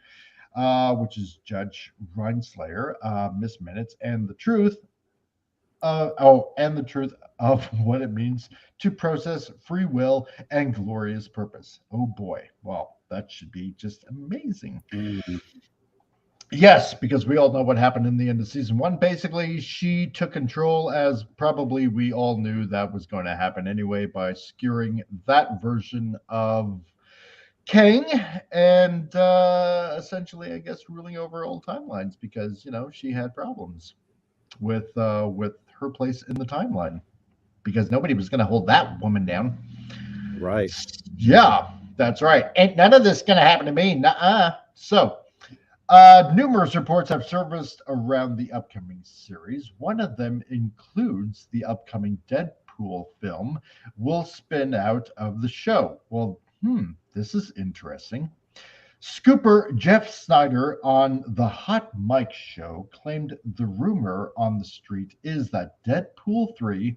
which is Judge Rhinslayer, Miss Minutes, and the truth. And the truth of what it means to process free will and glorious purpose. Oh boy. Well, that should be just amazing. Yes, because we all know what happened in the end of season 1. Basically, she took control, as probably we all knew that was going to happen anyway, by skewering that version of Kang and essentially, I guess, ruling over old timelines because, she had problems with her place in the timeline because nobody was going to hold that woman down. Right. Yeah, that's right. Ain't none of this going to happen to me. Nuh-uh. So, numerous reports have surfaced around the upcoming series. One of them includes the upcoming Deadpool film will spin out of the show. Well, this is interesting. Scooper Jeff Snyder on the Hot Mic Show claimed the rumor on the street is that Deadpool 3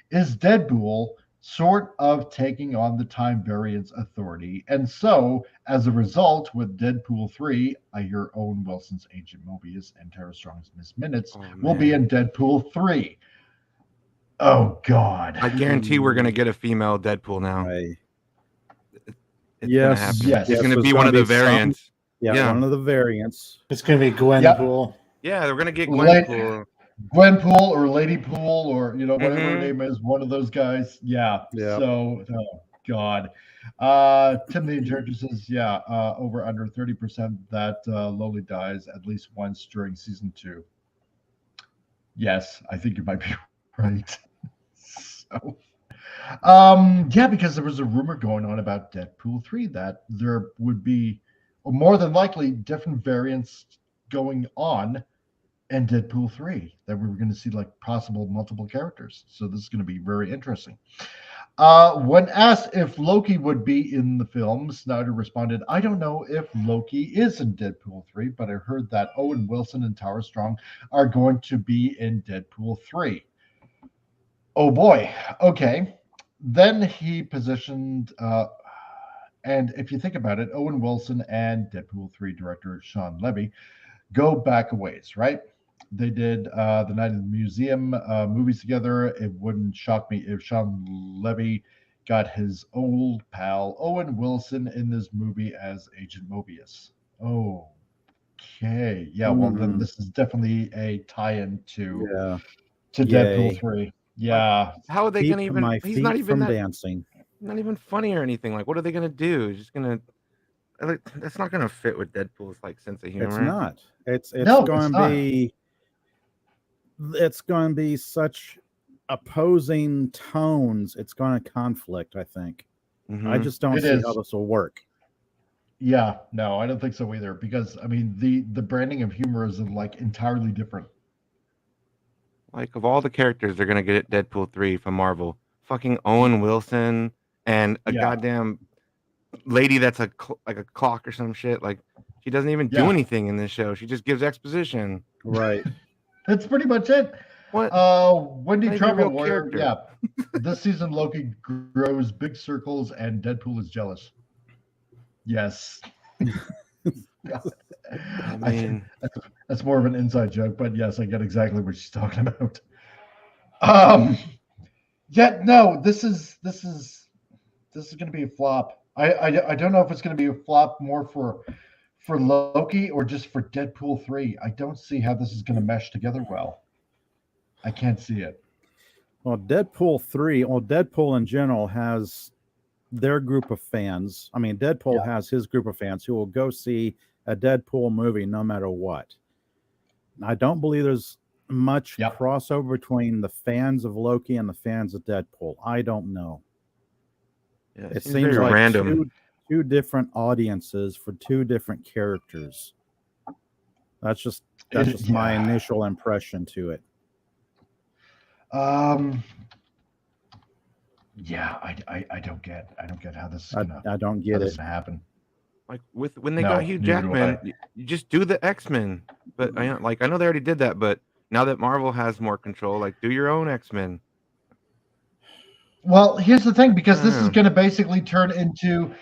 is Deadpool sort of taking on the Time Variance Authority. And so, as a result, with Deadpool 3, I hear Owen Wilson's Agent Mobius and Tara Strong's Miss Minutes will be in Deadpool 3. Oh, God. I guarantee we're going to get a female Deadpool now. It's gonna happen. Yes. It's gonna be one of the variants. One of the variants. It's going to be Gwenpool. Yeah, we're gonna get Gwenpool. Gwenpool or Lady Pool or whatever her name is, one of those guys. Yeah. So, oh God. Tim the Interpreter says, over under 30% that Loli dies at least once during season 2. Yes, I think you might be right. So. Because there was a rumor going on about Deadpool 3 that there would be, or more than likely, different variants going on in Deadpool 3, that we were going to see like possible multiple characters. So this is going to be very interesting. When asked if Loki would be in the film, Snyder responded, I don't know if Loki is in Deadpool 3, but I heard that Owen Wilson and Tara Strong are going to be in Deadpool 3. Oh boy. Okay. Then he positioned, and if you think about it, Owen Wilson and Deadpool 3 director Sean Levy go back a ways, right? They did the Night of the Museum movies together. It wouldn't shock me if Sean Levy got his old pal Owen Wilson in this movie as Agent Mobius. Okay. Yeah, well, then this is definitely a tie-in to Deadpool 3. Yeah. How are they going to even? He's not even dancing. Not even funny or anything. Like, what are they going to do? He's just going to. That's not going to fit with Deadpool's like sense of humor. It's not. It's going to be. It's going to be such opposing tones. It's going to conflict. I think. I just don't see how this will work. Yeah, no, I don't think so either. Because I mean, the branding of humor is like entirely different. Like, of all the characters they're gonna get at Deadpool 3 from Marvel, fucking Owen Wilson and a goddamn lady that's like a clock or some shit. Like, she doesn't even do anything in this show. She just gives exposition. Right. That's pretty much it. What? Wendy Travel Warrior. Yeah. This season, Loki grows big circles and Deadpool is jealous. Yes. I mean, that's more of an inside joke, but yes, I get exactly what she's talking about. This is going to be a flop. I don't know if it's going to be a flop more for Loki or just for Deadpool 3. I don't see how this is going to mesh together well. I can't see it. Well, Deadpool in general has their group of fans. I mean, Deadpool has his group of fans who will go see a Deadpool movie no matter what. I don't believe there's much crossover between the fans of Loki and the fans of Deadpool. I don't know. Yeah, it seems like random. Two different audiences for two different characters. That's just my initial impression to it. I don't get how this is gonna. I don't get it. Happen. Like when they got Hugh Jackman, you just do the X-Men. But I know they already did that. But now that Marvel has more control, like do your own X-Men. Well, here's the thing, because this is going to basically turn into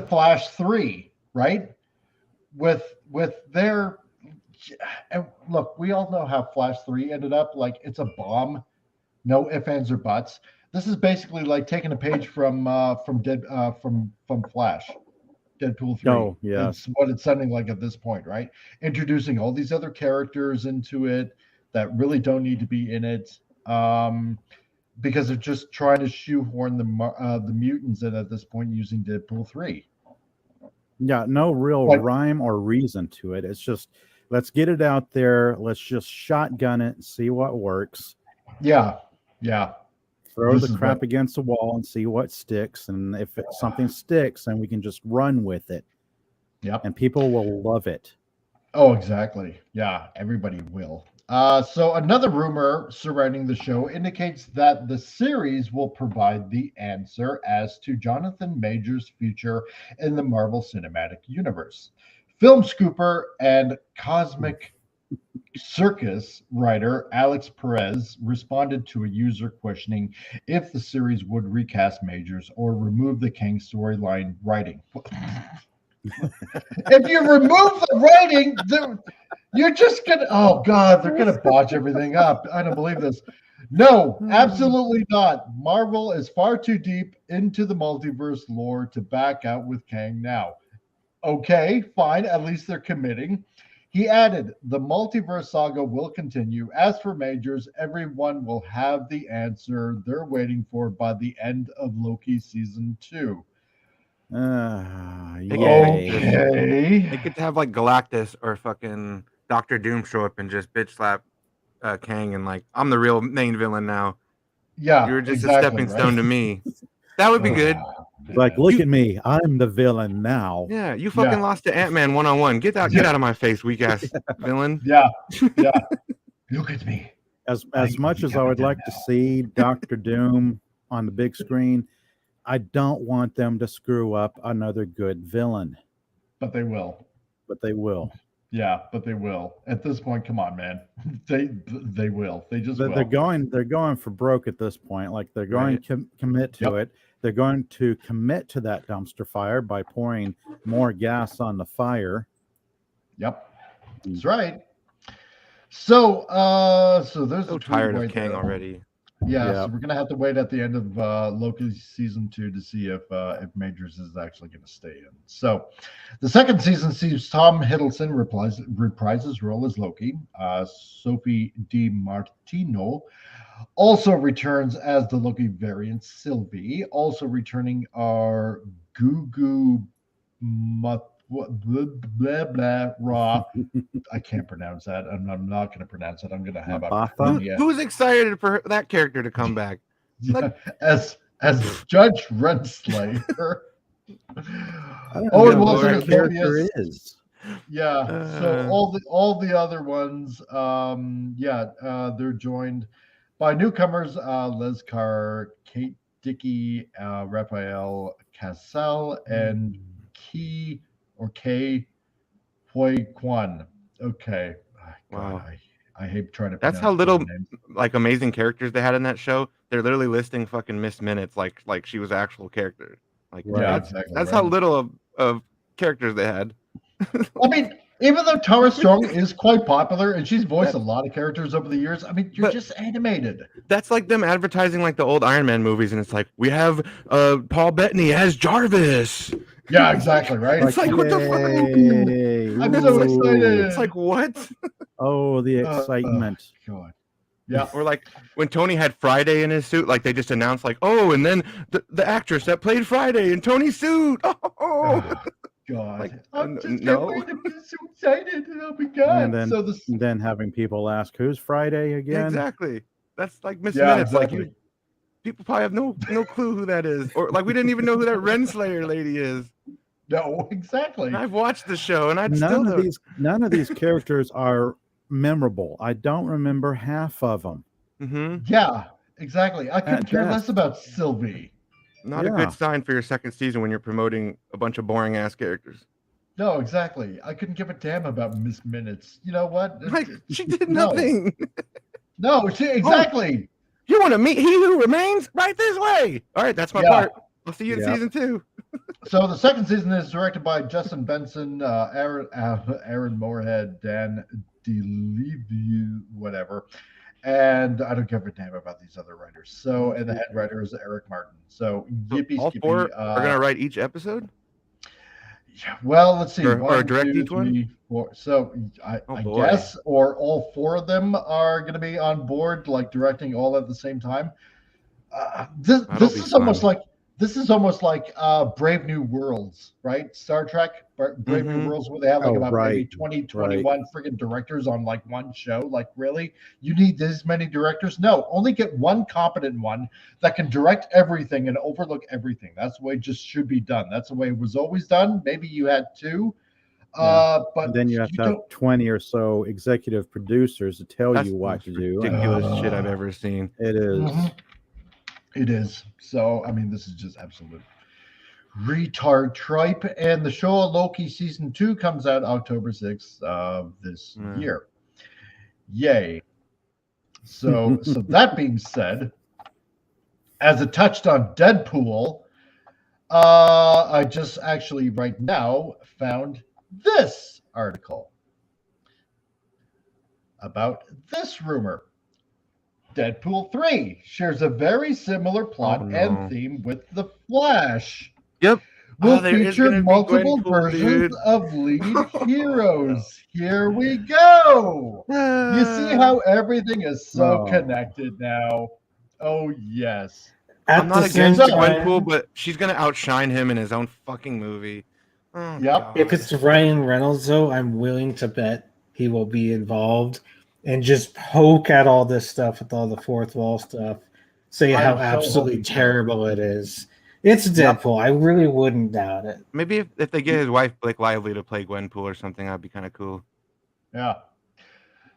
Flash 3, right? With their look, we all know how Flash 3 ended up. Like, it's a bomb, no ifs, ands, or buts. This is basically like taking a page from Flash, Deadpool 3. Oh, yeah. That's what it's sounding like at this point, right? Introducing all these other characters into it that really don't need to be in it. Because they're just trying to shoehorn the mutants in at this point using Deadpool 3. Yeah, no real rhyme or reason to it. It's just, let's get it out there. Let's just shotgun it and see what works. Yeah. throw This the is crap what- against the wall and see what sticks. And if something sticks, then we can just run with it. Yep. And people will love it. Oh, exactly. Yeah, everybody will. So another rumor surrounding the show indicates that the series will provide the answer as to Jonathan Majors' future in the Marvel Cinematic Universe. Film scooper and cosmic circus writer Alex Perez responded to a user questioning if the series would recast Majors or remove the Kang storyline writing. If you remove the writing, you're just gonna, oh God, they're gonna botch everything up. I don't believe this. No, absolutely not. Marvel is far too deep into the multiverse lore to back out with Kang now. Okay, fine. At least they're committing. He added, the multiverse saga will continue. As for Majors, everyone will have the answer they're waiting for by the end of Loki season 2. They Yay. Okay. They could have like Galactus or fucking Doctor Doom show up and just bitch slap Kang and like, I'm the real main villain now. Yeah, You were just exactly, a stepping stone to me. That would be good. Like, look at me. I'm the villain now. Yeah, you fucking Yeah. lost to Ant-Man one-on-one. Get out of my face, weak ass villain. Yeah, yeah. Look at me. As I much as I become would him like to now. see Doctor Doom on the big screen, I don't want them to screw up another good villain, But they will. but they will. Yeah, but they will. At this point, come on, man. They will. They just will. They're going for broke at this point. Like they're going to commit to Yep. it. They're going to commit to that dumpster fire by pouring more gas on the fire. Yep. That's right. So there's So the tweet tired of right Kang there. already. Yeah, Yeah. so we're gonna have to wait at the end of Loki season 2 to see if Majors is actually gonna stay in. So, the second season sees Tom Hiddleston reprise his role as Loki. Sophie Di Martino also returns as the Loki variant Sylvie. Also returning are Gugu blah blah blah raw. I can't pronounce that. I'm not going to pronounce it. I'm going to have Mabatha? Who's excited for that character to come back? as Judge Renslayer. I don't Owen know Wilson who as that character Mobius. is. Yeah. So all the other ones, they're joined by newcomers Les Carr, Kate Dickey, Raphael Cassell, and K Hoi Kwan. Okay. God, Wow. I hate trying to. That's how pronounce little their names. like amazing characters they had in that show. They're literally listing fucking Miss Minutes like she was an actual character. Like Yeah, that's, exactly. that's right. how little of characters they had. I mean, even though Tara Strong is quite popular and she's voiced a lot of characters over the years, I mean, you're But- just animated. That's like them advertising like the old Iron Man movies, and it's like we have Paul Bettany as Jarvis. Yeah, exactly, right? It's like, what the fuck? Yay. I'm so Ooh. excited. It's like what? Oh, the excitement. God. Yeah. Or like when Tony had Friday in his suit, like they just announced like, oh, and then the actress that played Friday in Tony's suit. Oh, God. Like, I'm just no. I'm just so excited. Oh my God. And then, so this and then having people ask, who's Friday again? exactly. That's like Miss Yeah, Minutes. exactly. Like people probably have no clue who that is, or like we didn't even know who that Renslayer lady is. No, exactly. And I've watched the show, and I'd None still of none of these characters are memorable. I don't remember half of them. Mm-hmm. Yeah, exactly. I couldn't At care best. less about Sylvie. Not a Yeah. good sign for your second season when you're promoting a bunch of boring ass characters. No, exactly. I couldn't give a damn about Miss Minutes. You know what? Like she did No. nothing. No, exactly. You want to meet He Who Remains? Right this way. All right, that's my Yeah. part. I'll see you in Yeah. season 2. So the second season is directed by Justin Benson, Aaron Moorhead, Dan DeLevue, whatever. And I don't give a damn about these other writers. So, and the head writer is Eric Martin. So, yippee All skippy. 4 are gonna write each episode. Yeah, well, let's see. Or direct each one? 3, 4. So I boy. guess, or all 4 of them are going to be on board, like directing all at the same time. This That'll be is almost fun. like this is almost like Brave New Worlds, right? Star Trek, Brave New Worlds, where they have like Oh, about maybe right, 20, 21 freaking directors on like one show. Like, really? You need this many directors? No, only get one competent one that can direct everything and overlook everything. That's the way it just should be done. That's the way it was always done. Maybe you had two, And but then you have you to have don't. 20 or so executive producers to tell That's you the what most to do. ridiculous shit I've ever seen. It is. Mhm. It is. So, I mean, this is just absolute retard tripe. And the show Loki season 2 comes out October 6th of this year. Yay. So that being said, as it touched on Deadpool, I just actually right now found this article about this rumor. Deadpool 3 shares a very similar plot and theme with The Flash. Yep. Will There is feature gonna be multiple Gwenpool, versions dude. of lead heroes. Here we go. You see how everything is so Oh. connected now? Oh, yes. At I'm not the same against time, Gwenpool, but she's gonna outshine him in his own fucking movie. Oh, Yep. God. If it's Ryan Reynolds, though, I'm willing to bet he will be involved and just poke at all this stuff with all the fourth wall stuff, say how I'm so absolutely hoping so. terrible it is. It's Deadpool. I really wouldn't doubt it. Maybe if they get his wife Blake Lively to play Gwenpool or something, that'd be kind of cool. Yeah.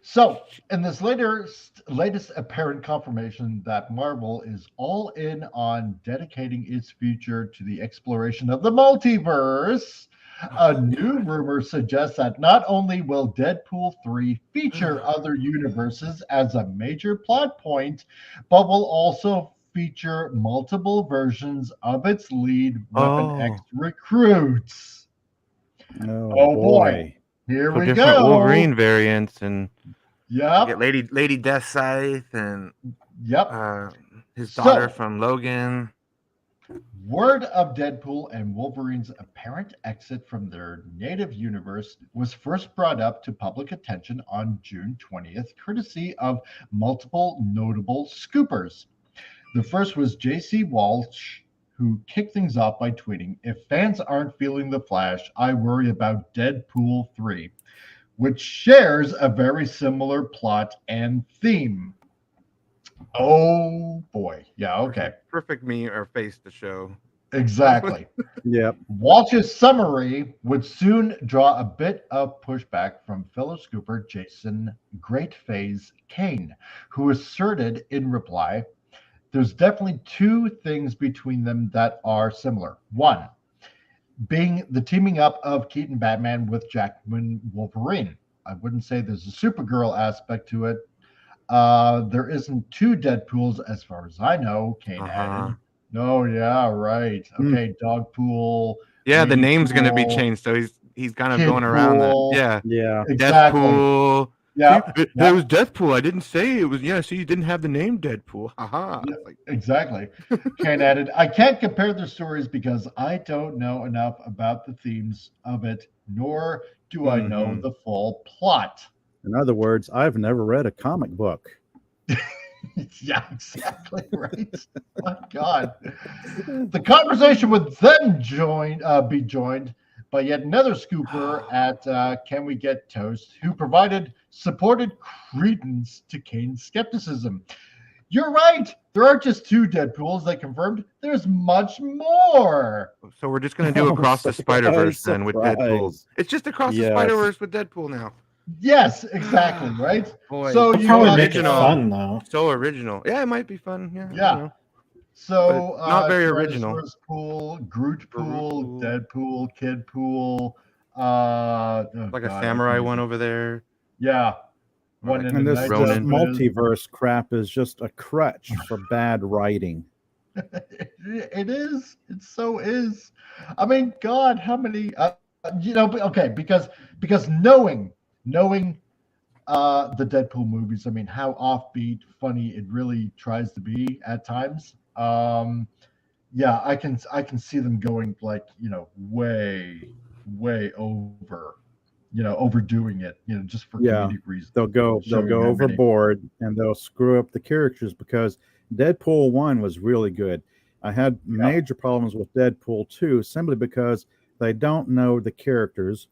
So, in this latest apparent confirmation that Marvel is all in on dedicating its future to the exploration of the multiverse, a new rumor suggests that not only will Deadpool 3 feature other universes as a major plot point, but will also feature multiple versions of its lead Weapon X recruits. Oh boy. Here So we different go. Wolverine variants, and you Yep. get Lady Deathscythe and Yep. his So- daughter from Logan. Word of Deadpool and Wolverine's apparent exit from their native universe was first brought up to public attention on June 20th, courtesy of multiple notable scoopers. The first was J.C. Walsh, who kicked things off by tweeting, "If fans aren't feeling the Flash, I worry about Deadpool 3, which shares a very similar plot and theme." Oh boy. Yeah, okay. Perfect me or face to show. Exactly. Yep. Walsh's summary would soon draw a bit of pushback from fellow scooper Jason Greatface Kane, who asserted in reply, "There's definitely two things between them that are similar. One, being the teaming up of Keaton Batman with Jackman Wolverine. I wouldn't say there's a Supergirl aspect to it. There isn't two Deadpools as far as I know," Kane added. No, yeah, right. Okay, Dogpool. Yeah, the name's gonna be Pool, changed, so he's kind of Kid going around that. Pool. Yeah. Yeah. Exactly. Deathpool. Yeah, See, that was Deathpool. I didn't say it was. Yeah, so you didn't have the name Deadpool. Haha. Yeah. Like, exactly. Kane added, "I can't compare the stories because I don't know enough about the themes of it, nor do I know the full plot." In other words, I've never read a comic book. Yeah, exactly right. My God. The conversation would then be joined by yet another scooper at Can We Get Toast, who supported credence to Kane's skepticism. You're right. There aren't just two Deadpools. They confirmed there's much more. so we're just gonna do Across the Spider-Verse then with Deadpool. Surprise. It's just Across the Yes. Spider-Verse with Deadpool now. Yes, exactly, right? Boy, So It'll you probably got- make it original. fun, though. so original. Yeah, it might be fun. Yeah. I Yeah. don't know. So But not very original. Tyrannosaurus Pool, Groot Pool, Pool. Deadpool, Kid Pool. Like a samurai one over there. Yeah. Or One like in And the this night Ronin. multiverse crap is just a crutch for bad writing. It is. It so is. I mean, God, how many? Okay, because knowing the Deadpool movies, I mean, how offbeat, funny it really tries to be at times. Yeah, I can see them going like way over, overdoing it, just for Yeah. comedic reasons. They'll go Showing how many- overboard and they'll screw up the characters because Deadpool 1 was really good. I had major problems with Deadpool 2 simply because they don't know the characters.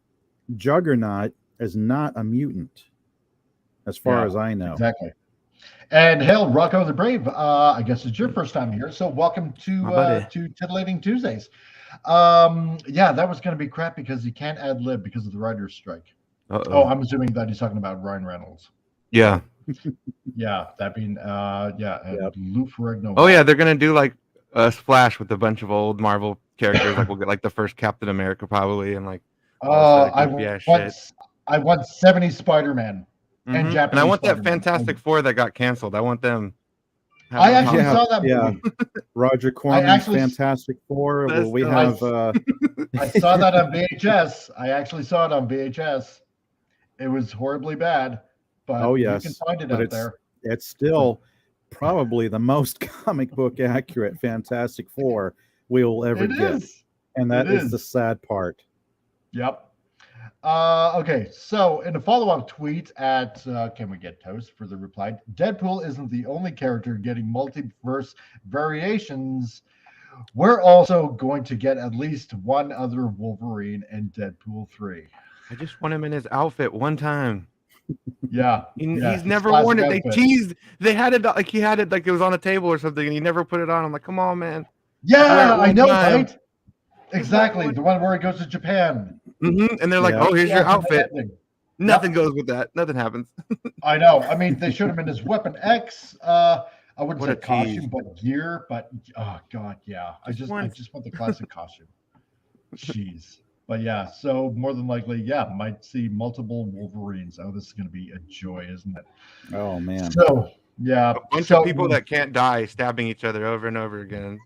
Juggernaut is not a mutant, as far as I know. Exactly. And hail, Rocco the Brave. I guess it's your first time here, so welcome to Titillating Tuesdays. Yeah, that was going to be crap because you can't ad lib because of the writer's strike. Oh, I'm assuming that he's talking about Ryan Reynolds. Yeah. Yeah, that being Lou Ferrigno. Oh yeah, they're gonna do like a splash with a bunch of old Marvel characters. Like we'll get like the first Captain America probably, and like I want 70s Spider-Man and Japanese. And I want Spider-Man. that Fantastic Four that got canceled. I want them. I actually saw that movie. Roger Corman's Fantastic Four. Well, we have. I saw that on VHS. I actually saw it on VHS. It was horribly bad, but you can find it out there. It's still probably the most comic book accurate Fantastic Four we will ever get. And that is the sad part. Yep. Okay, so in a follow-up tweet at Can We Get Toast for the reply, Deadpool isn't the only character getting multiverse variations. We're also going to get at least one other Wolverine in Deadpool 3. I just want him in his outfit one time. Yeah. He's never worn it. Outfit. They teased. They had it like he had it like it was on a table or something, and he never put it on. I'm like, come on, man. Yeah, I know, right? Exactly. The one where he goes to Japan. And they're like, oh, here's your outfit. Nothing goes with that. Nothing happens. I know. I mean, they showed him in his Weapon X. I wouldn't say costume, but gear. But oh god, yeah. I just want the classic costume. Jeez. But yeah, so more than likely, might see multiple Wolverines. Oh, this is going to be a joy, isn't it? Oh man. So yeah, a bunch of people that can't die stabbing each other over and over again.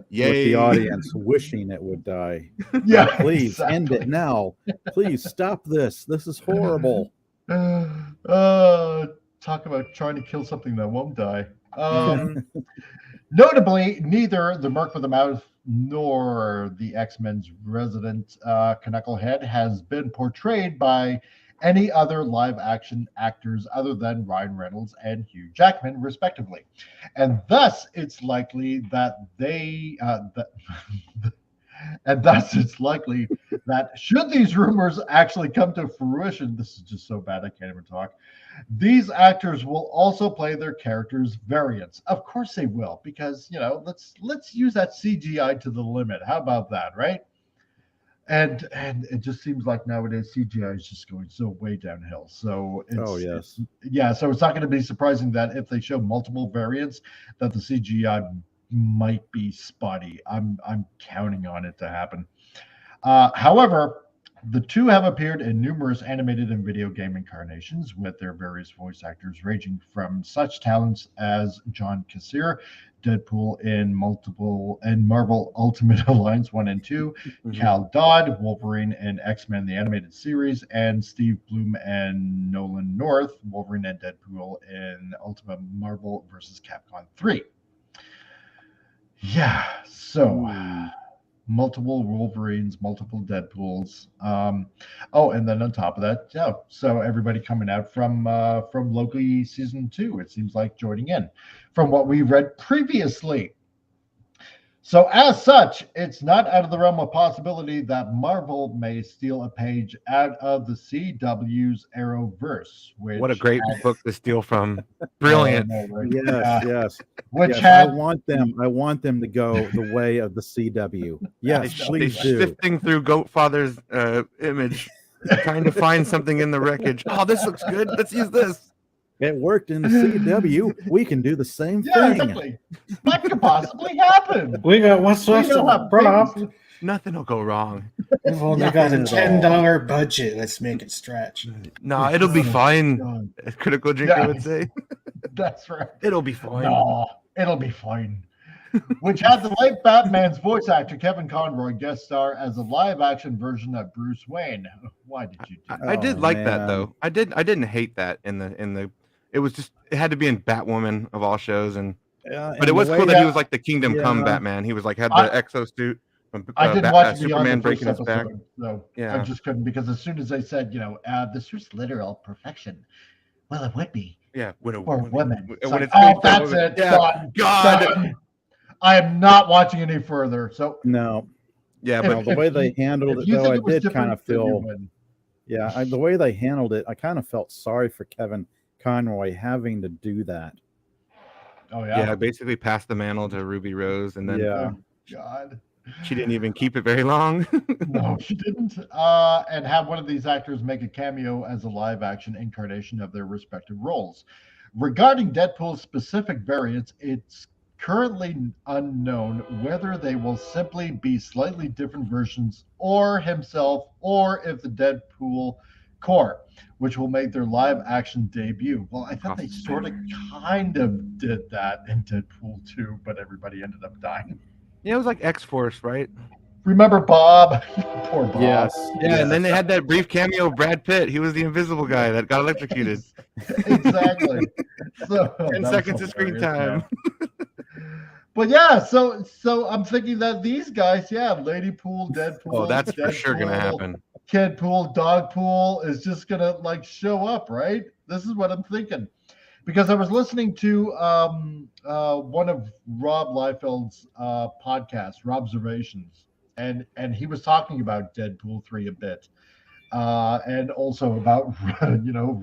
Yay. With the audience wishing it would die. Yeah, please end it now. Please stop this. This is horrible. Talk about trying to kill something that won't die. Notably, neither the Merc with a Mouth nor the X-Men's resident Knucklehead has been portrayed by any other live-action actors other than Ryan Reynolds and Hugh Jackman, respectively. And thus, it's likely that should these rumors actually come to fruition, this is just so bad I can't even talk, these actors will also play their characters' variants. Of course they will, because, let's use that CGI to the limit. How about that, right? And it just seems like nowadays CGI is just going so way downhill. So so it's not going to be surprising that if they show multiple variants, that the CGI might be spotty. I'm counting on it to happen. However, the two have appeared in numerous animated and video game incarnations with their various voice actors, ranging from such talents as John Kassir, Deadpool in Marvel Ultimate Alliance 1 and 2, Cal Dodd, Wolverine in X-Men the Animated Series, and Steve Blum and Nolan North, Wolverine and Deadpool in Ultimate Marvel vs. Capcom 3. Yeah, so multiple Wolverines, multiple Deadpools. And then on top of that, so everybody coming out from Loki season 2, it seems like joining in from what we read previously. So as such, it's not out of the realm of possibility that Marvel may steal a page out of the CW's Arrowverse. What a great book to steal from. Brilliant. Yes. I want them to go the way of the CW. Yes, please do. Sifting through Goatfather's image, trying to find something in the wreckage. Oh, this looks good. Let's use this. It worked in the CW. We can do the same thing. Exactly. What could possibly happen? We got what's left of the prop. Nothing will go wrong. We've only got a $10 budget. Let's make it stretch. No, it'll be fine. As Critical Drinker would say. That's right. It'll be fine. No, it'll be fine. Which had the late Batman's voice actor Kevin Conroy guest star as a live-action version of Bruce Wayne. Why did you do that? I did like that though. I didn't hate that in the. It was just it had to be in Batwoman of all shows, but it was cool that he was like the Kingdom Come Batman. He was like had the exosuit. I didn't watch Superman breaking his back. So I just couldn't, because as soon as they said, the suit's literal perfection, well, it would be. Yeah, for women. When that's it. God. I am not watching any further. So No, Yeah, If- but no, the way they handled if it, you though, think I it was did kind different, of then you feel. would. Yeah, the way they handled it, I kind of felt sorry for Kevin Conroy having to do that. Oh yeah, basically passed the mantle to Ruby Rose, and then Yeah, Oh, God. she didn't even keep it very long. No, she didn't. And have one of these actors make a cameo as a live action incarnation of their respective roles. Regarding Deadpool's specific variants, it's currently unknown whether they will simply be slightly different versions or himself, or if the Deadpool core, which will make their live action debut. Well, I thought they sort of kind of did that in Deadpool 2, but everybody ended up dying. Yeah, it was like X-Force, right? Remember Bob? Poor Bob. yes, Yeah, and then yes. they had that brief cameo of Brad Pitt. He was the invisible guy that got electrocuted. Exactly. So 10 that was seconds of screen hilarious, time. yeah. But yeah, so I'm thinking that these guys, yeah, Lady Pool, Deadpool, Oh, that's for sure gonna Deadpool, happen. Kid Pool, Dog Pool is just gonna like show up, right? This is what I'm thinking. Because I was listening to one of Rob Liefeld's podcasts, Robservations, and he was talking about Deadpool 3 a bit. And also about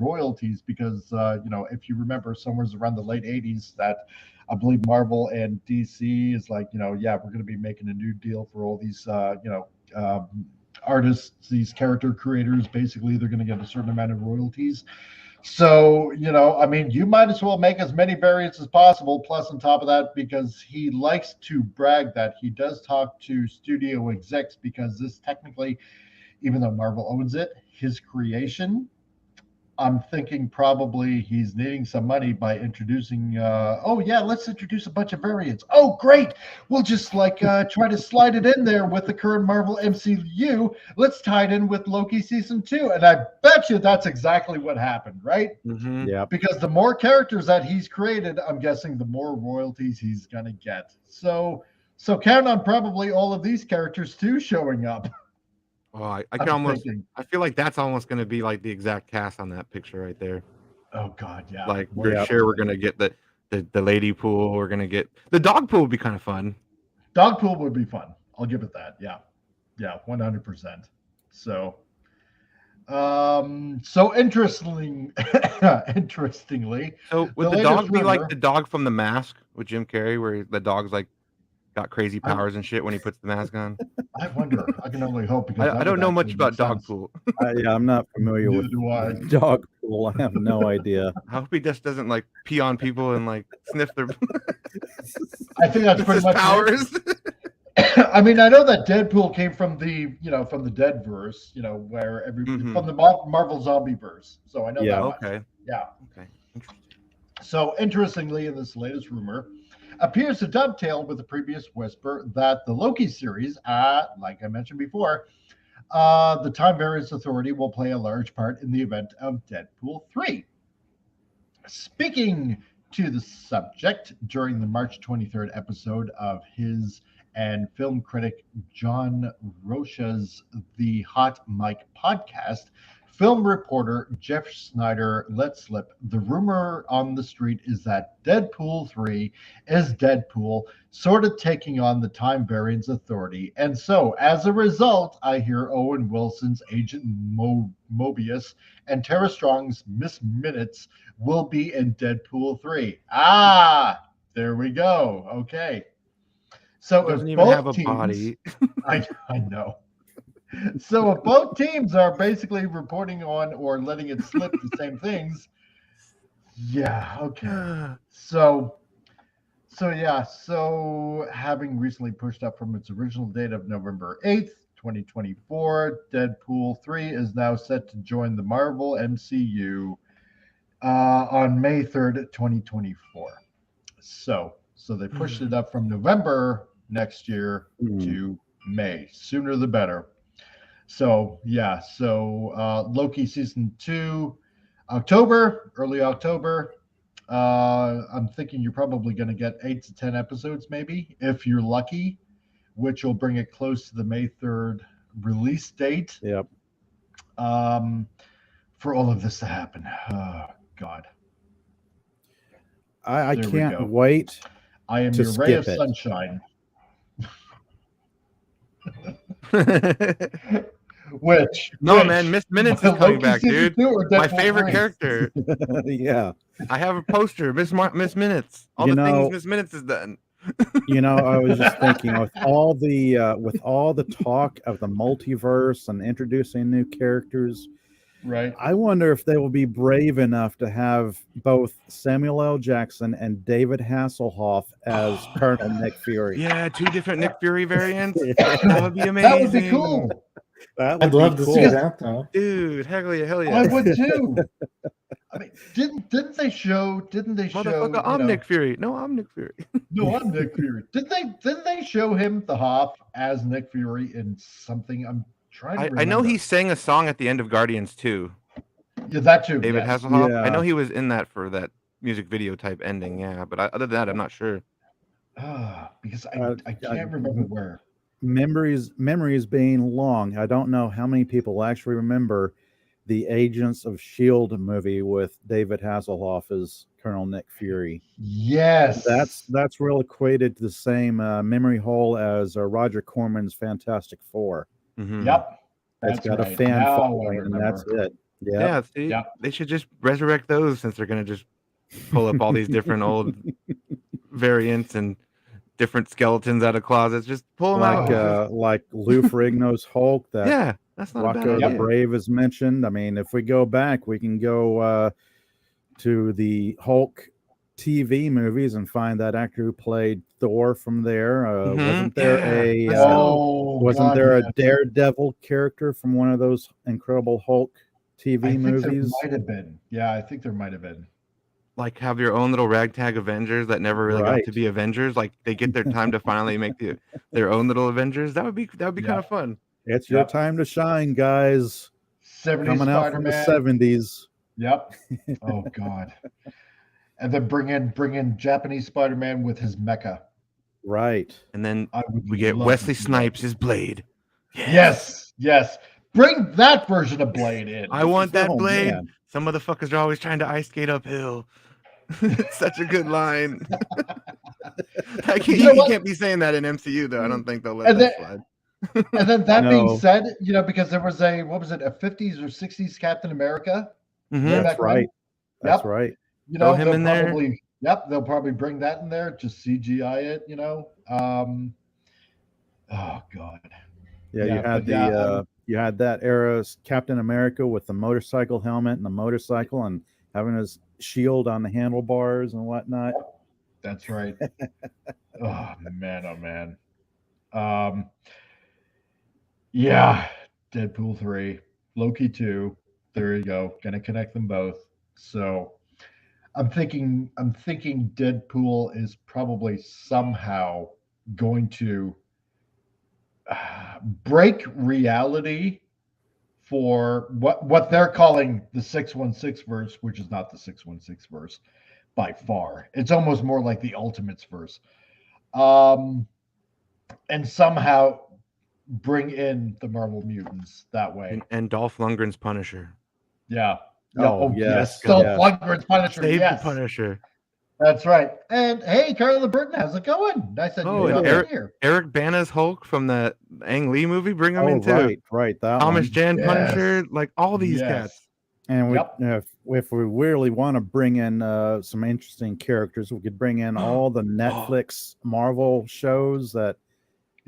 royalties, because if you remember, somewhere around the late 80s, that I believe Marvel and DC is like, yeah, we're going to be making a new deal for all these artists, these character creators. Basically, they're going to get a certain amount of royalties. So, I mean, you might as well make as many variants as possible. Plus, on top of that, because he likes to brag that he does talk to studio execs, because this technically, even though Marvel owns it, his creation, I'm thinking probably he's needing some money by introducing, let's introduce a bunch of variants. Oh, great. We'll just try to slide it in there with the current Marvel MCU. Let's tie it in with Loki season 2. And I bet you that's exactly what happened, right? Mm-hmm. Yeah. Because the more characters that he's created, I'm guessing the more royalties he's going to get. So count on probably all of these characters too showing up. Oh, I I'm can almost. thinking. I feel like that's almost going to be like the exact cast on that picture right there. Oh God, yeah. Like More for Yeah. sure, we're going to get the lady pool. We're going to get the dog pool. Would be kind of fun. Dog pool would be fun. I'll give it that. Yeah, 100%. So, interestingly, So would the latest dog be like rumor- the dog from The Mask with Jim Carrey, where the dog's like got crazy powers and shit when he puts the mask on? I wonder. I can only hope, because I don't know much about dog pool. Yeah, I'm not familiar Neither with do I. dog pool. I have no idea. I hope he just doesn't like pee on people and like sniff their I think that's pretty his much it. powers. I mean, I know that Deadpool came from the Deadverse, where from the Marvel Zombie verse. So I know Yeah. that much. Okay. Yeah. Okay. Interesting. So interestingly, in this latest rumor, appears to dovetail with the previous whisper that the Loki series, like I mentioned before, the Time Variance Authority will play a large part in the event of Deadpool 3. Speaking to the subject during the March 23rd episode of his and film critic John Rocha's The Hot Mic podcast, film reporter Jeff Snyder let slip the rumor on the street is that Deadpool 3 is Deadpool sort of taking on the Time Variance Authority. And so, as a result, I hear Owen Wilson's Agent Mobius and Tara Strong's Miss Minutes will be in Deadpool 3. There we go. Okay. So Doesn't if even both have a teams, body. I know. So if both teams are basically reporting on or letting it slip the same things, yeah, okay. So having recently pushed up from its original date of November 8th, 2024, Deadpool 3 is now set to join the Marvel MCU on May 3rd, 2024. So they pushed it up from November next year to May. Sooner the better. So Loki season 2, early October. I'm thinking you're probably going to get 8 to 10 episodes, maybe, if you're lucky, which will bring it close to the May 3rd release date. Yep. For all of this to happen. Oh, God. I There we go. can't wait. I am To your ray of skip it. sunshine. Which man, Miss Minutes is coming back, dude. My favorite character. Yeah. I have a poster, Miss Minutes. All You the things know- Miss Minutes has done. I was just thinking with all the talk of the multiverse and introducing new characters, Right. I wonder if they will be brave enough to have both Samuel L. Jackson and David Hasselhoff as Colonel Nick Fury. Yeah, 2 different Nick Fury variants. That would be amazing. That would be cool. That would I'd love be to cool. see that though. Dude, hell yeah. I would too. I mean, didn't they show? Motherfucker, I'm Nick Fury. No, I'm Nick Fury. No, I'm Nick Fury. Didn't they show him the Hoff as Nick Fury in something? I'm trying to remember. I know he sang a song at the end of Guardians 2. Yeah, that too. David yes. Hasselhoff. Yeah. I know he was in that for that music video type ending, yeah. But other than that, I'm not sure. Because I can't remember where. Memories being long. I don't know how many people actually remember the Agents of S.H.I.E.L.D. movie with David Hasselhoff as Colonel Nick Fury. Yes, That's real equated to the same memory hole as Roger Corman's Fantastic Four. Mhm. Yep. It's That's got right. a fan Now I following, and that's remember. it. Yeah. Yeah, see, Yep. they should just resurrect those since they're gonna just pull up all these different old variants and different skeletons out of closets. Just pull them out. Like Lou Ferrigno's Hulk that Yeah, that's not a Rocco bad the idea. Brave has mentioned. I mean, if we go back, we can go to the Hulk TV movies and find that actor who played Thor from there. Wasn't there Yeah. wasn't there a Daredevil character from one of those Incredible Hulk TV I think movies? there might have been. Yeah, I think there might have been. Like have your own little ragtag Avengers that never really got to be Avengers. Like they get their time to finally make their own little Avengers. That would be kind of fun. It's your time to shine, guys. 70s Coming out from the Spider-Man. 70s. Yep. Oh God. And then bring in Japanese Spider-Man with his mecha. Right. And then I would we get love Wesley to see Snipes' his Blade. Yes. Bring that version of Blade in. I want that Oh, Blade. man. Some motherfuckers are always trying to ice skate uphill. It's such a good line. You can't be saying that in MCU though. I don't think they'll let that slide. And then that No. being said, because there was a 50s or 60s Captain America. Mhm. way That's back then. right. That's Yep. right. Throw him they'll in there. probably, Yep, they'll probably bring that in there, just CGI it, Oh God. Yeah, Yeah, you had but you had that era's Captain America with the motorcycle helmet and the motorcycle and having his shield on the handlebars and whatnot. That's right. Oh man. Yeah, Deadpool 3, Loki 2. There you go. Gonna connect them both. So I'm thinking Deadpool is probably somehow going to break reality for what they're calling the 616 verse, which is not the 616 verse by far. It's almost more like the Ultimates verse. And somehow bring in the Marvel Mutants that way. And Dolph Lundgren's Punisher. Yeah. Oh, yes. Dolph Yes. Lundgren's Punisher. Save Yes. the Punisher. That's right. And hey, Carla Burton, how's it going? Nice that Oh, you and got in here. Eric Bana's Hulk from the Ang Lee movie. Bring him in too. Right. That Thomas one. Jan Yes. Punisher. Like all these Yes. cats. And Yep. if we really want to bring in some interesting characters, we could bring in all the Netflix Marvel shows that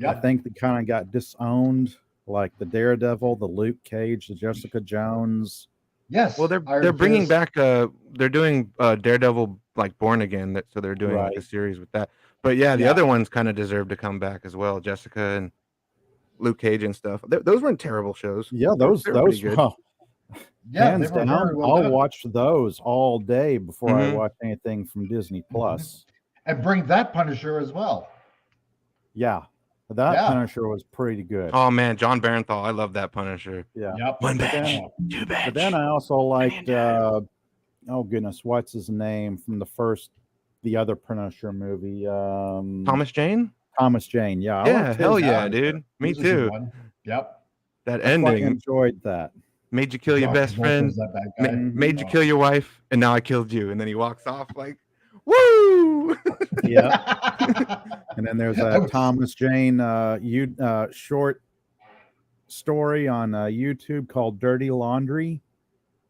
I Yep. think they kind of got disowned, like the Daredevil, the Luke Cage, the Jessica Jones. Yes. Well, they're Iron bringing Fist. back. They're doing Daredevil like Born Again. So they're doing like a Right. series with that. But yeah, the Yeah. other ones kind of deserve to come back as well. Jessica and Luke Cage and stuff. Those weren't terrible shows. Yeah, those They were pretty good. well, Yeah, hands they were down, very well I'll done. watch those all day before I Mhm. watch anything from Disney Plus. And bring that Punisher as well. Yeah, that Yeah. Punisher was pretty good. Oh man, John Barenthal. I love that Punisher. Yeah, Yep. One But batch, then- two batch. but then I also liked. Oh goodness, what's his name from the other Punisher movie? Thomas Jane. Thomas Jane. Yeah, I Yeah, liked hell his- yeah, dude. Me This is the too. one. Yep. That I quite ending enjoyed that. made you kill your John best Travolta's friend. that bad guy. Made you Oh. kill your wife, and now I killed you. And then he walks off like, woo! Yeah, And then there's a Thomas Jane short story on YouTube called Dirty Laundry.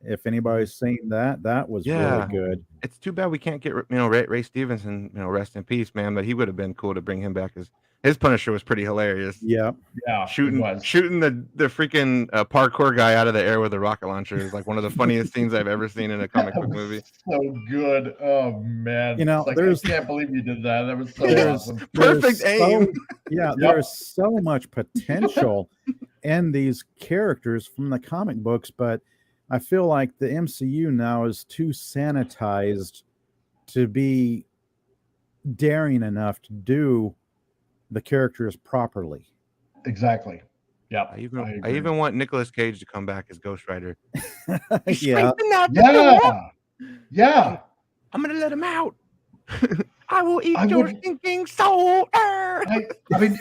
If anybody's seen that, that was really good. It's too bad we can't get Ray Stevenson, rest in peace, man. But he would have been cool to bring him back. His Punisher was pretty hilarious. Yeah, shooting the freaking parkour guy out of the air with a rocket launcher is like one of the funniest scenes I've ever seen in a comic book movie. So good. Oh man, I can't believe you did that. That was so awesome. Perfect aim. There's so much potential in these characters from the comic books, but I feel like the MCU now is too sanitized to be daring enough to do the characters properly. Exactly. Yeah. I even want Nicolas Cage to come back as Ghost Rider. Yeah. I'm gonna let him out. I will eat your stinking soul. I mean,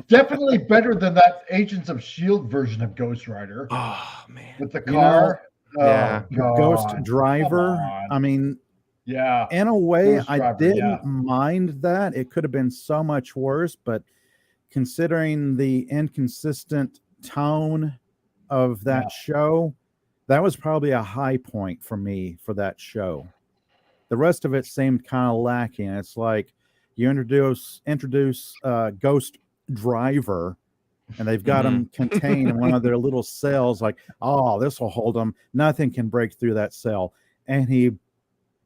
definitely better than that Agents of S.H.I.E.L.D. version of Ghost Rider. Oh man, with the car. Ghost Driver. I mean, in a way, I didn't mind that. It could have been so much worse, but considering the inconsistent tone of that show, that was probably a high point for me for that show. The rest of it seemed kind of lacking. It's like you introduce Ghost Driver, and they've got him contained in one of their little cells. Like, oh, this will hold him. Nothing can break through that cell, and he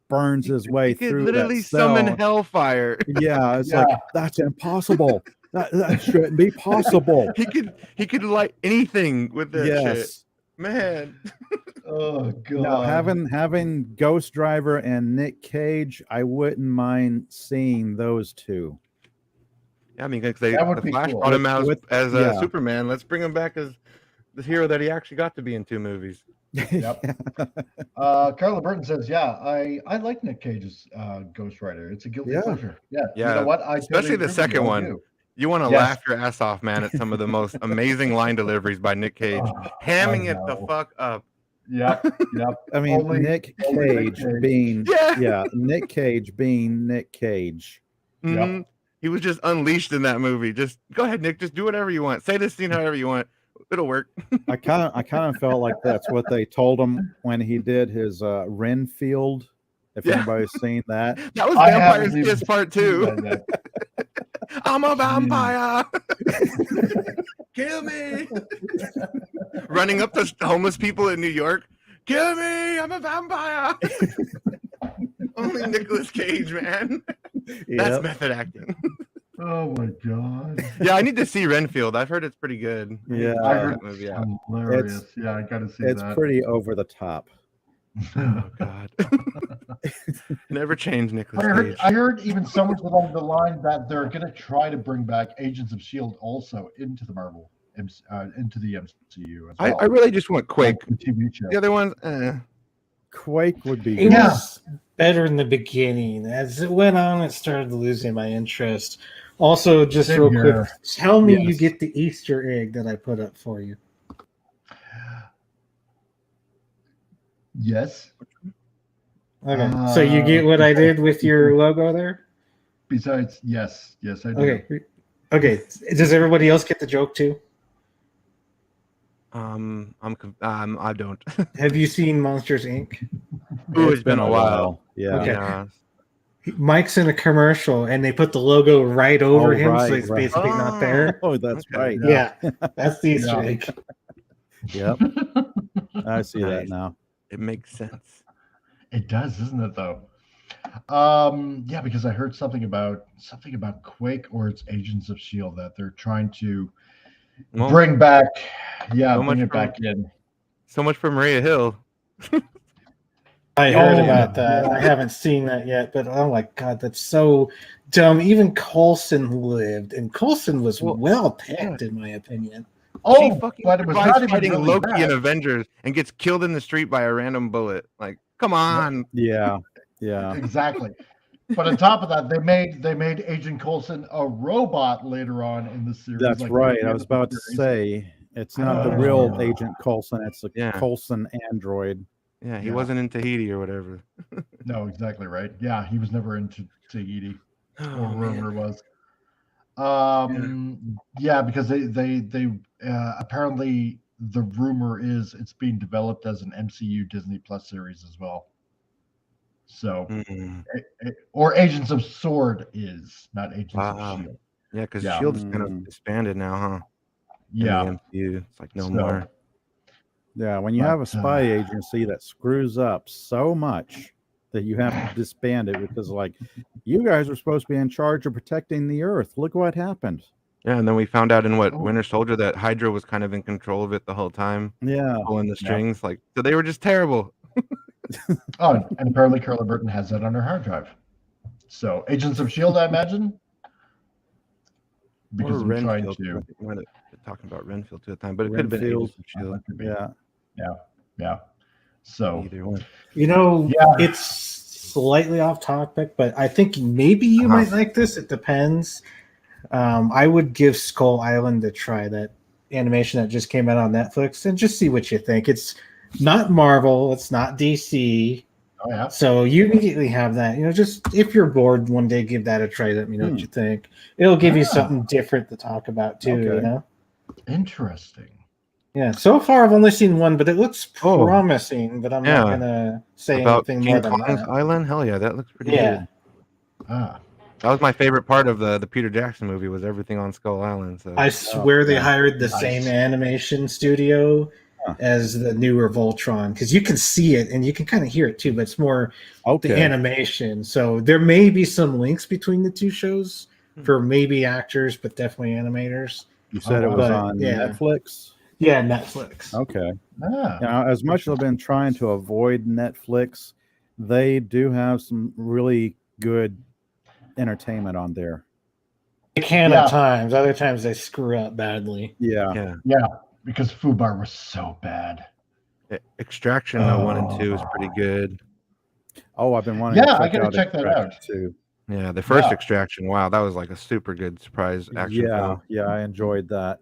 burns his way through. Literally that cell. Summon hellfire. Yeah, it's like that's impossible. That shouldn't be possible. He could light anything with that shit. Man. Oh god. Now, having Ghost Driver and Nick Cage, I wouldn't mind seeing those two. Yeah, I mean, because the Flash brought him out as Superman. Let's bring him back as the hero that he actually got to be in 2 movies. Yep. Carla Burton says, I like Nick Cage's Ghost Rider. It's a guilty pleasure. Yeah. You know what? Especially the second one. You want to laugh your ass off, man, at some of the most amazing line deliveries by Nick Cage. Hamming it the fuck up. Yep. I mean, Nick Cage being Nick Cage being Nick Cage. Mm-hmm. Yep. He was just unleashed in that movie. Just go ahead, Nick. Just do whatever you want. Say this scene however you want. It'll work. I kind of felt like that's what they told him when he did his Renfield. If anybody's seen that, that was Vampire's Kiss Part 2. I'm a vampire. Kill me. Running up to homeless people in New York. Kill me. I'm a vampire. Only Nicolas Cage, man. That's method acting. Oh my god. Yeah, I need to see Renfield. I've heard it's pretty good. Yeah, I heard it's hilarious. I gotta see that. It's pretty over the top. Oh god. Never change Nicolas Cage. I heard even someone along the line that they're gonna try to bring back Agents of S.H.I.E.L.D. also into the into the MCU as well. I really just want Quake. The TV show. The other ones, Quake would be it was better in the beginning. As it went on, it started losing my interest. Also, just real quick, tell me you get the Easter egg that I put up for you. Yes. Okay. So you get what I did with your logo there? Besides, yes, I do. Okay. Does everybody else get the joke too? I don't. Have you seen Monsters Inc.? It's been a while. Yeah. Okay. Yeah. Mike's in a commercial and they put the logo right over him, so he's basically not there. Oh, that's right. Yeah. That's the Easter egg. Yep. I see that now. It makes sense. It does, isn't it though? Because I heard something about Quake or it's Agents of S.H.I.E.L.D. that they're trying to bring back. Yeah, bring it back in. So much for Maria Hill. I heard about that. I haven't seen that yet, but oh my god, that's so dumb. Even Coulson lived, and Coulson was well picked, in my opinion. She fucking fighting really Loki in Avengers and gets killed in the street by a random bullet. Like, come on. Yeah. Exactly. But on top of that, they made Agent Coulson a robot later on in the series. That's right. I was about to say it's not the real Agent Coulson. It's a Coulson android. Yeah, he wasn't in Tahiti or whatever. No, exactly right. Yeah, he was never into Tahiti or wherever it was. Yeah, because they apparently the rumor is it's being developed as an MCU Disney Plus series as well. So, Mm. or Agents of Sword is not Agents of Shield. Yeah, because Yeah. Shield's kind of disbanded now, huh? Yeah. In the MCU, it's like no So, more. Yeah, when you have a spy agency that screws up so much that you have to disband it because, like, you guys are supposed to be in charge of protecting the Earth. Look what happened. Yeah, and then we found out in Winter Soldier that Hydra was kind of in control of it the whole time. Yeah, pulling the strings. Like, so they were just terrible. Oh, and apparently Carla Burton has that on her hard drive. So, Agents of Shield, I imagine, because I'm trying Renfield. to. We might have been talking about Renfield too at the time, but it could have been Agents of Shield. Yeah. So, Either one. You know, Yeah. it's slightly off topic, but I think maybe you might like this. It depends. I would give Skull Island a try, that animation that just came out on Netflix, and just see what you think. It's not Marvel, it's not DC. Oh yeah. So you immediately have that. You know, just if you're bored one day, give that a try. Let me know what you think. It'll give you something different to talk about too. Okay. You know. Interesting. Yeah. So far, I've only seen one, but it looks promising. But I'm not gonna say about anything King more than Kong's that. Island. Hell yeah, that looks pretty good. That was my favorite part of the Peter Jackson movie, was everything on Skull Island. So I swear they hired the same animation studio as the newer Voltron, because you can see it and you can kind of hear it too, but it's more the animation. So there may be some links between the two shows for maybe actors, but definitely animators. You said it was on Netflix? Yeah, Netflix. Okay. Now, as much as I've been trying to avoid Netflix, they do have some really good entertainment on there. They can at times. Other times they screw up badly. Yeah, because Fubar was so bad. Extraction 1 and 2 is pretty good. Oh, I've been wanting to I gotta check that out too. Yeah, the first Extraction, wow, that was like a super good surprise action film. Yeah, I enjoyed that.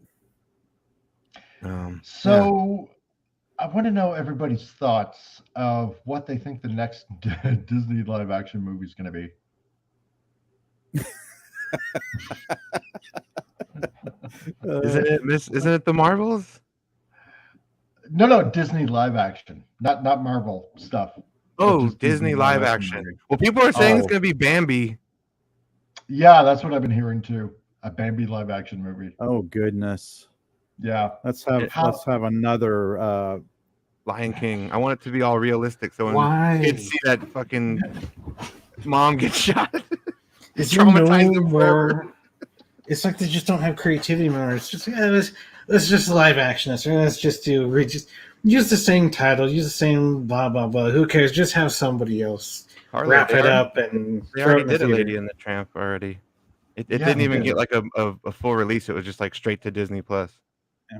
So I want to know everybody's thoughts of what they think the next Disney live action movie is going to be. Isn't it the Marvels? No, Disney live action, not Marvel stuff. Oh, Disney live action. Well, people are saying it's going to be Bambi. Yeah, that's what I've been hearing too. A Bambi live action movie. Oh goodness. Yeah. Let's have another Lion King. I want it to be all realistic, so when kids see that fucking mom get shot, it's traumatized them forever. It's like they just don't have creativity anymore. It's just let's just live action this, or let's just use the same title, use the same blah blah blah. Who cares? Just have somebody else wrap it up and they already did a Lady and the Tramp already. It didn't even get like a full release. It was just like straight to Disney Plus.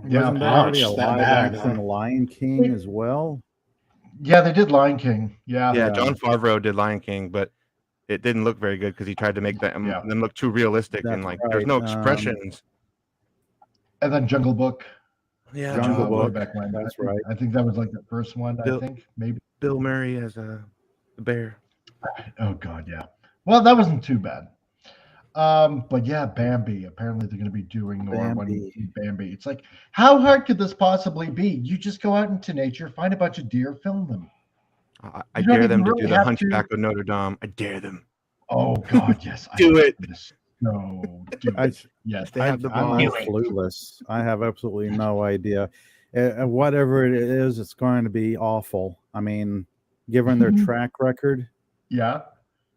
Wasn't there already a live action Lion King as well? Yeah, they did Lion King. Yeah, Jon Favreau did Lion King, but it didn't look very good because he tried to make them look too realistic. That's and like right. there's no expressions. And then Jungle Book. Yeah, Jungle Book. Back when. That's right. I think that was like the first one. I think maybe Bill Murray as a bear. Oh God, yeah. Well, that wasn't too bad. But yeah, Bambi. Apparently, they're going to be doing Bambi. It's like, how hard could this possibly be? You just go out into nature, find a bunch of deer, film them. I dare them to do the Hunchback of Notre Dame. I dare them. Oh God, yes. Do it. No, do it. Yes, they have the I'm clueless. I have absolutely no idea. Whatever it is, it's going to be awful. I mean, given their track record,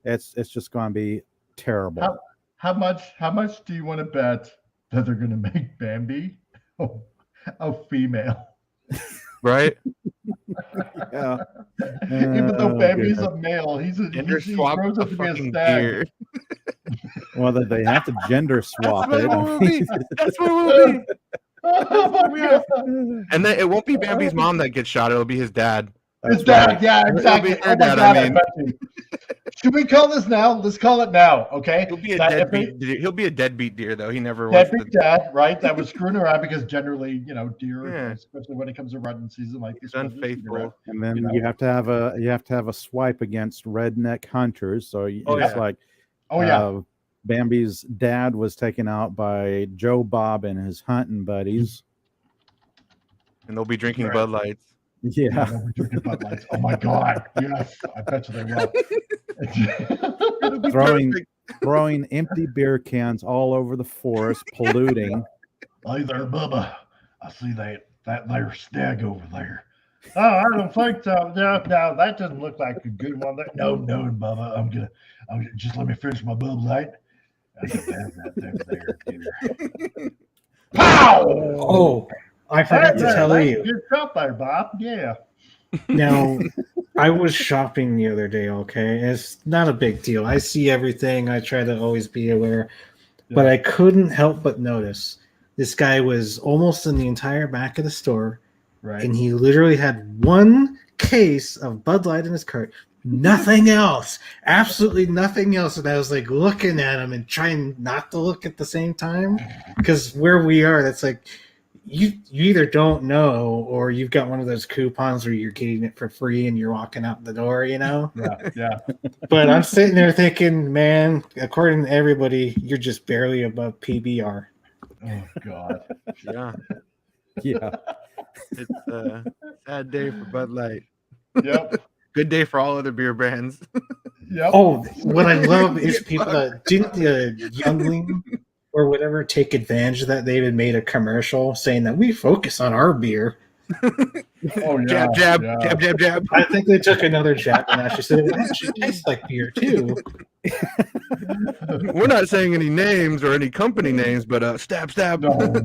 it's just going to be terrible. How much do you want to bet that they're going to make Bambi a female? Right? Yeah. Even though Bambi's a male, he grows up to be a stag. Whether they have to gender swap it. That's what we'll be. And then it won't be Bambi's mom that gets shot. It'll be his dad. His dad, yeah, exactly. Oh my God, should we call this now? Let's call it now, okay? He'll be a deadbeat deer. He'll be a deadbeat deer, though. He never deadbeat dad, right? That was screwing around because generally, deer, especially when it comes to rutting season, like this, unfaithful. And then you have to have a swipe against redneck hunters. So it's like, Bambi's dad was taken out by Joe Bob and his hunting buddies. And they'll be drinking Right. Bud Lights. Yeah. they'll be drinking Bud Lights. Oh my God! Yes, I bet you they will. throwing empty beer cans all over the forest, polluting. Hey there, Bubba. I see that there stag over there. Oh, I don't think so. No, that doesn't look like a good one. No, Bubba. I'm gonna just let me finish my Bud Light. I can have that there, dear. Pow! Oh, I forgot to tell you. Good shot there, Bob. Yeah. Now, I was shopping the other day, okay? It's not a big deal. I see everything. I try to always be aware. But I couldn't help but notice this guy was almost in the entire back of the store. Right. And he literally had one case of Bud Light in his cart. Nothing else. Absolutely nothing else. And I was like looking at him and trying not to look at the same time. Because where we are, that's like... You either don't know or you've got one of those coupons where you're getting it for free and you're walking out the door, you know? Yeah. But I'm sitting there thinking, man, according to everybody, you're just barely above PBR. Oh, God. Yeah. Yeah. It's a sad day for Bud Light. Yep. Good day for all other beer brands. Yep. Oh, what I love is people that didn't the Youngling or whatever take advantage of that. They even made a commercial saying that we focus on our beer. Oh, yeah. Jab. I think they took another jab and actually said it actually tastes like beer too. We're not saying any names or any company names, but stab. No.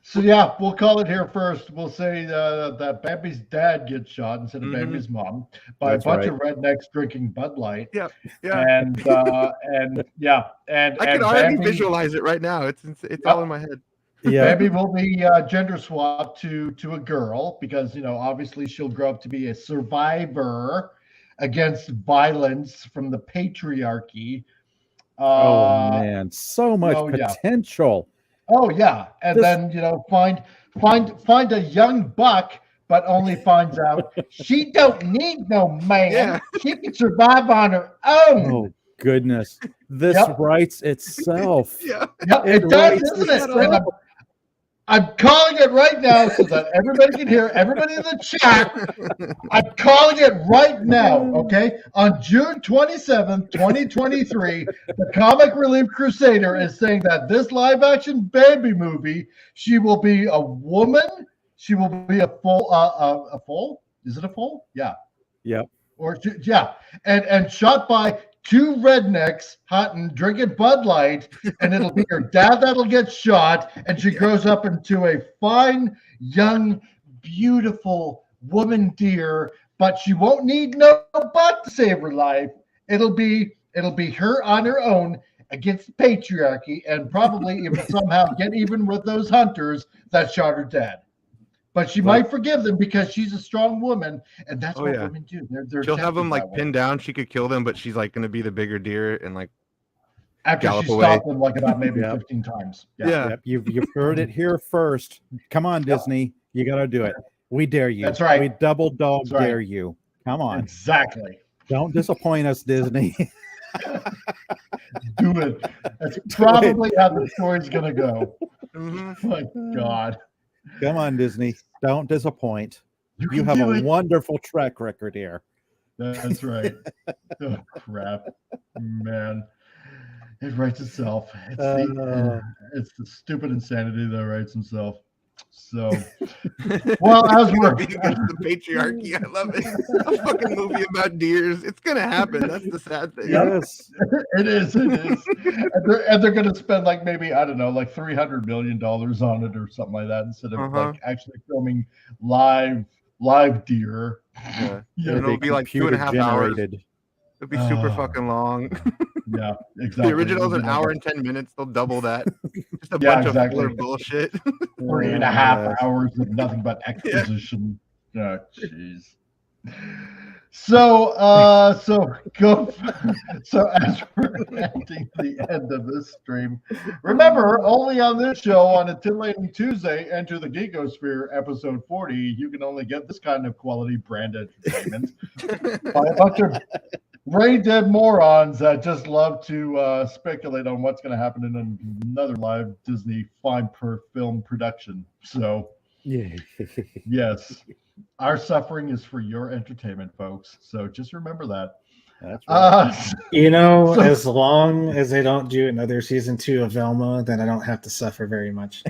So yeah, we'll call it here first. We'll say that Bambi's dad gets shot instead of Bambi's mom by a bunch of rednecks drinking Bud Light. Yeah. And I can already visualize it right now. It's all in my head. Yeah. Bambi will be gender swapped to a girl because obviously she'll grow up to be a survivor against violence from the patriarchy. Oh man, so much potential. Oh yeah, and then find a young buck, but only finds out she don't need no man. Yeah. She can survive on her own. Oh goodness, this writes itself. Yep, it does, doesn't it? I'm calling it right now so that everybody can hear. Everybody in the chat, I'm calling it right now. Okay, on June 27th, 2023, the Comic Relief Crusader is saying that this live-action Bambi movie, she will be a woman. She will be a foal. Is it a foal? Yeah. Yep. And shot by two rednecks hunting, drinking Bud Light, and it'll be her dad that'll get shot, and she grows up into a fine, young, beautiful woman deer, but she won't need no buck to save her life. It'll be her on her own against patriarchy, and probably even somehow get even with those hunters that shot her dad. But she might forgive them because she's a strong woman, and that's what women do. She'll have them pinned down. She could kill them, but she's going to be the bigger deer and after she stopped them about maybe 15 times. Yeah. You've heard it here first. Come on, Disney, you got to do it. We dare you. That's right. We double dog dare you. Come on. Exactly. Don't disappoint us, Disney. Do it. That's probably how the story's gonna go. My God. Come on, Disney. Don't disappoint. You have a wonderful track record here. That's right. Oh, crap. Man. It writes itself. It's the stupid insanity that writes himself. So, well, as we're against the patriarchy, I love it. A fucking movie about deers. It's gonna happen. That's the sad thing. Yes, it is. And they're gonna spend maybe $300 million on it or something like that instead of actually filming live deer. Yeah, it'll be 2.5 hours. It'll be super fucking long. Yeah, exactly. The original's an hour and 10 minutes. They'll double that. Just a bunch of filler bullshit. 3.5 hours of nothing but exposition. Oh, jeez. So as we're ending the end of this stream, remember, only on this show on a Titillating Tuesday, Enter the Geekosphere, episode 40, you can only get this kind of quality brand entertainment by a bunch of brain dead morons that just love to speculate on what's going to happen in another live Disney fine per film production. So, Yeah. yes, our suffering is for your entertainment, folks. So just remember that. That's right. So, As long as they don't do another season 2 of Velma, then I don't have to suffer very much.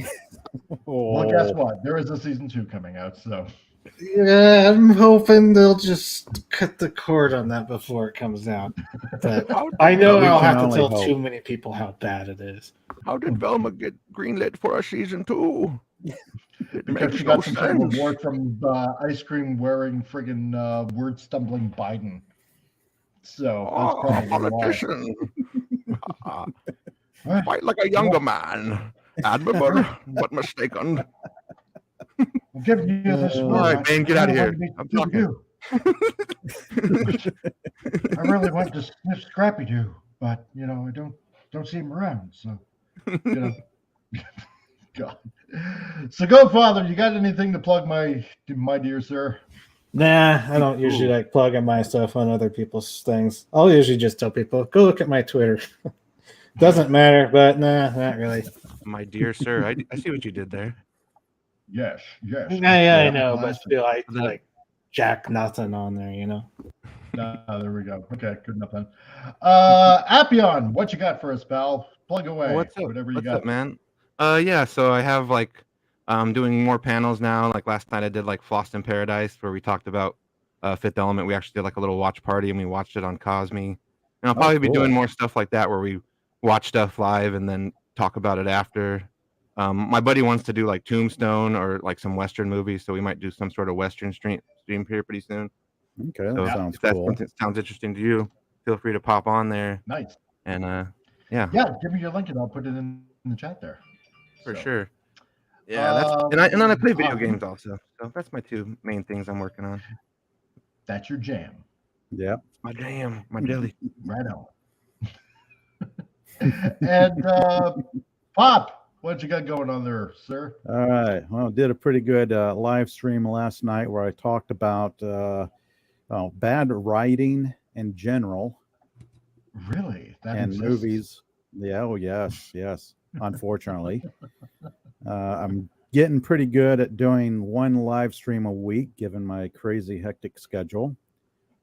well, guess what? There is a season 2 coming out. So, Yeah, I'm hoping they'll just cut the cord on that before it comes out. But I know We I'll can have to only tell hope. too many people how bad it is. How did Velma get greenlit for a season 2? It because makes she no got some sort of sense. award from ice cream wearing friggin' word stumbling Biden. So that's Oh, probably why. politician. Fight like a younger man. Admirable, but mistaken. I'm giving you this All award. right, man, get out of here. I'm talking. I really want to sniff Scrappy Doo, but I don't see him around. So God. So Godfather, you got anything to plug, my dear sir? Nah, I don't usually like plugging my stuff on other people's things. I'll usually just tell people, go look at my Twitter. Doesn't matter, but nah, not really. My dear sir, I see what you did there. Yes. Yeah, I know, but Classic. still, I like jack nothing on there, There we go. Okay, good enough then. Appion, what you got for us, pal? Plug away. What's up? Whatever you What's got. up, man? Yeah, so I have doing more panels now. Like last night I did Flossed in Paradise where we talked about Fifth Element. We actually did a little watch party and we watched it on Cosme. And I'll probably be doing more stuff like that where we watch stuff live and then talk about it after. My buddy wants to do Tombstone or some Western movies, so we might do some sort of Western stream here pretty soon. Okay, that So sounds if that's cool. something that sounds interesting to you, feel free to pop on there. Nice. And Yeah, give me your link and I'll put it in the chat there. For sure. Yeah, and then I play video games also. So that's my two main things I'm working on. That's your jam. Yeah. It's my jam, my jelly. Right on. And Pop, what you got going on there, sir? All right. Well, did a pretty good live stream last night where I talked about bad writing in general. Really? And movies. Yeah. Oh, yes. Unfortunately, I'm getting pretty good at doing one live stream a week, given my crazy hectic schedule.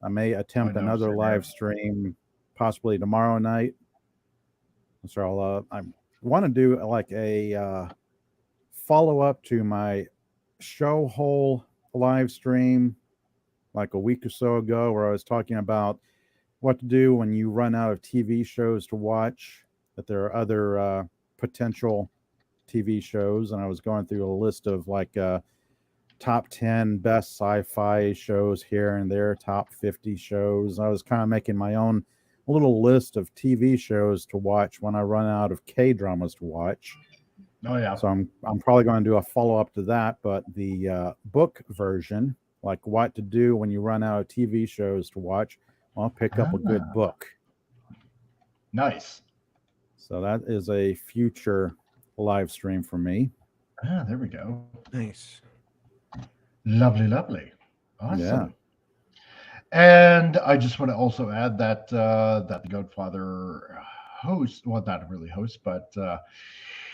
I may attempt another live stream possibly tomorrow night. So I want to do a follow up to my show whole live stream like a week or so ago, where I was talking about what to do when you run out of TV shows to watch, that there are other potential TV shows. And I was going through a list of top 10 best sci-fi shows here and there, top 50 shows. I was kind of making my own little list of TV shows to watch when I run out of K-dramas to watch. Oh yeah. So I'm probably going to do a follow-up to that, but the book version, like what to do when you run out of TV shows to watch, I'll pick up a good book. Nice. So that is a future live stream for me. There we go. Nice. Lovely. Awesome. Yeah. And I just want to also add that the Godfather host, well, not really host, but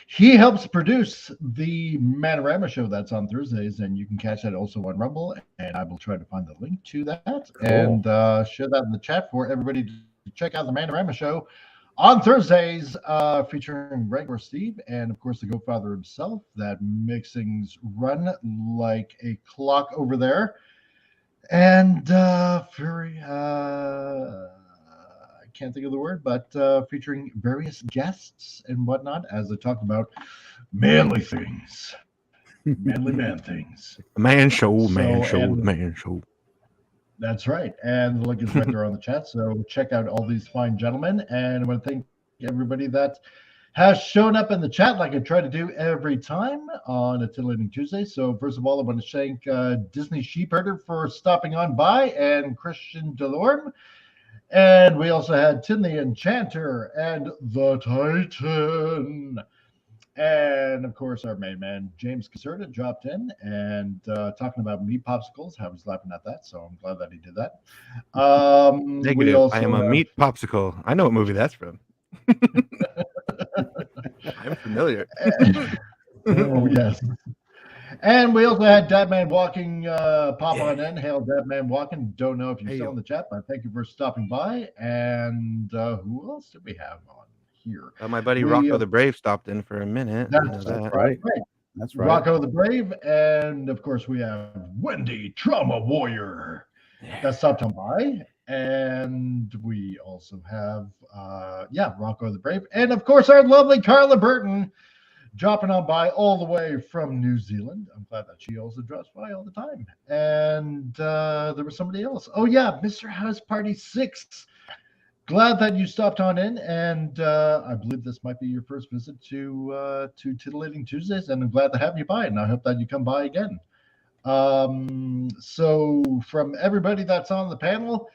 he helps produce the Manorama show that's on Thursdays, and you can catch that also on Rumble, and I will try to find the link to that and share that in the chat for everybody to check out the Manorama show on Thursdays, featuring regular Steve and, of course, the Godfather himself. That makes things run like a clock over there. And very, I can't think of the word, but featuring various guests and whatnot as they talk about manly things, manly man things. Man show. That's right. And the link is right there on the chat. So check out all these fine gentlemen. And I want to thank everybody that has shown up in the chat like I try to do every time on a Titillating Tuesday. So first of all, I want to thank Disney Sheepherder for stopping on by, and Christian Delorme. And we also had Tin the Enchanter and the Titan. And of course, our main man, James Caserta, dropped in and talking about meat popsicles. I was laughing at that, so I'm glad that he did that. We Negative. also I am a have- meat popsicle. I know what movie that's from. I'm familiar. Oh, yes. And we also had Deadman Walking pop on in. Hail, Deadman Walking. Don't know if you're still in the chat, but thank you for stopping by. And who else did we have on here? My buddy Rocco the Brave stopped in for a minute. That's right. That's right. Rocco the Brave. And of course, we have Wendy Trauma Warrior. That stopped on by. And we also have, Rocco the Brave. And of course, our lovely Carla Burton dropping on by all the way from New Zealand. I'm glad that she also drops by all the time. And there was somebody else. Oh, yeah, Mr. House Party 6. Glad that you stopped on in. And I believe this might be your first visit to Titillating Tuesdays. And I'm glad to have you by. And I hope that you come by again. So from everybody that's on the panel,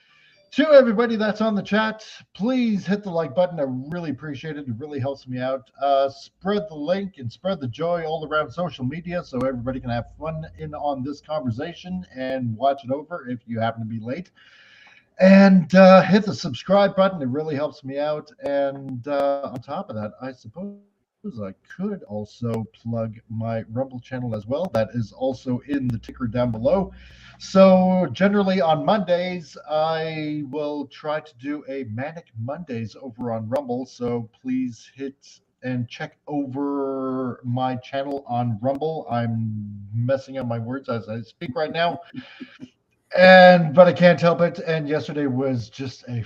to everybody that's on the chat, please hit the like button. I really appreciate it. It really helps me out. Spread the link and spread the joy all around social media so everybody can have fun in on this conversation and watch it over if you happen to be late. And hit the subscribe button. It really helps me out. And on top of that, I suppose I could also plug my Rumble channel as well. That is also in the ticker down below. So generally on Mondays, I will try to do a Manic Mondays over on Rumble. So please hit and check over my channel on Rumble. I'm messing up my words as I speak right now. But I can't help it. And yesterday was just I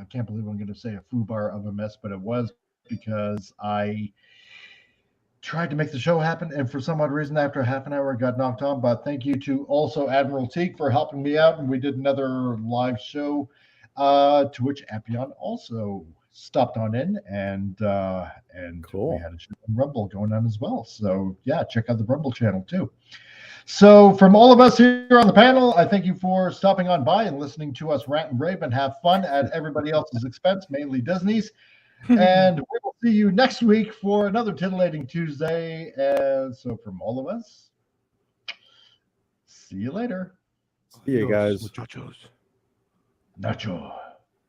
can't believe I'm going to say a foobar of a mess, but it was because I tried to make the show happen, and for some odd reason, after a half an hour, it got knocked on. But thank you to also Admiral Teague for helping me out, and we did another live show, to which Appion also stopped on in, and Cool. we had a show on Rumble going on as well. So yeah, check out the Rumble channel too. So from all of us here on the panel, I thank you for stopping on by and listening to us rant and rave and have fun at everybody else's expense, mainly Disney's. And we will see you next week for another Titillating Tuesday. And so from all of us, see you later. See you guys. Muchachos. Nachos.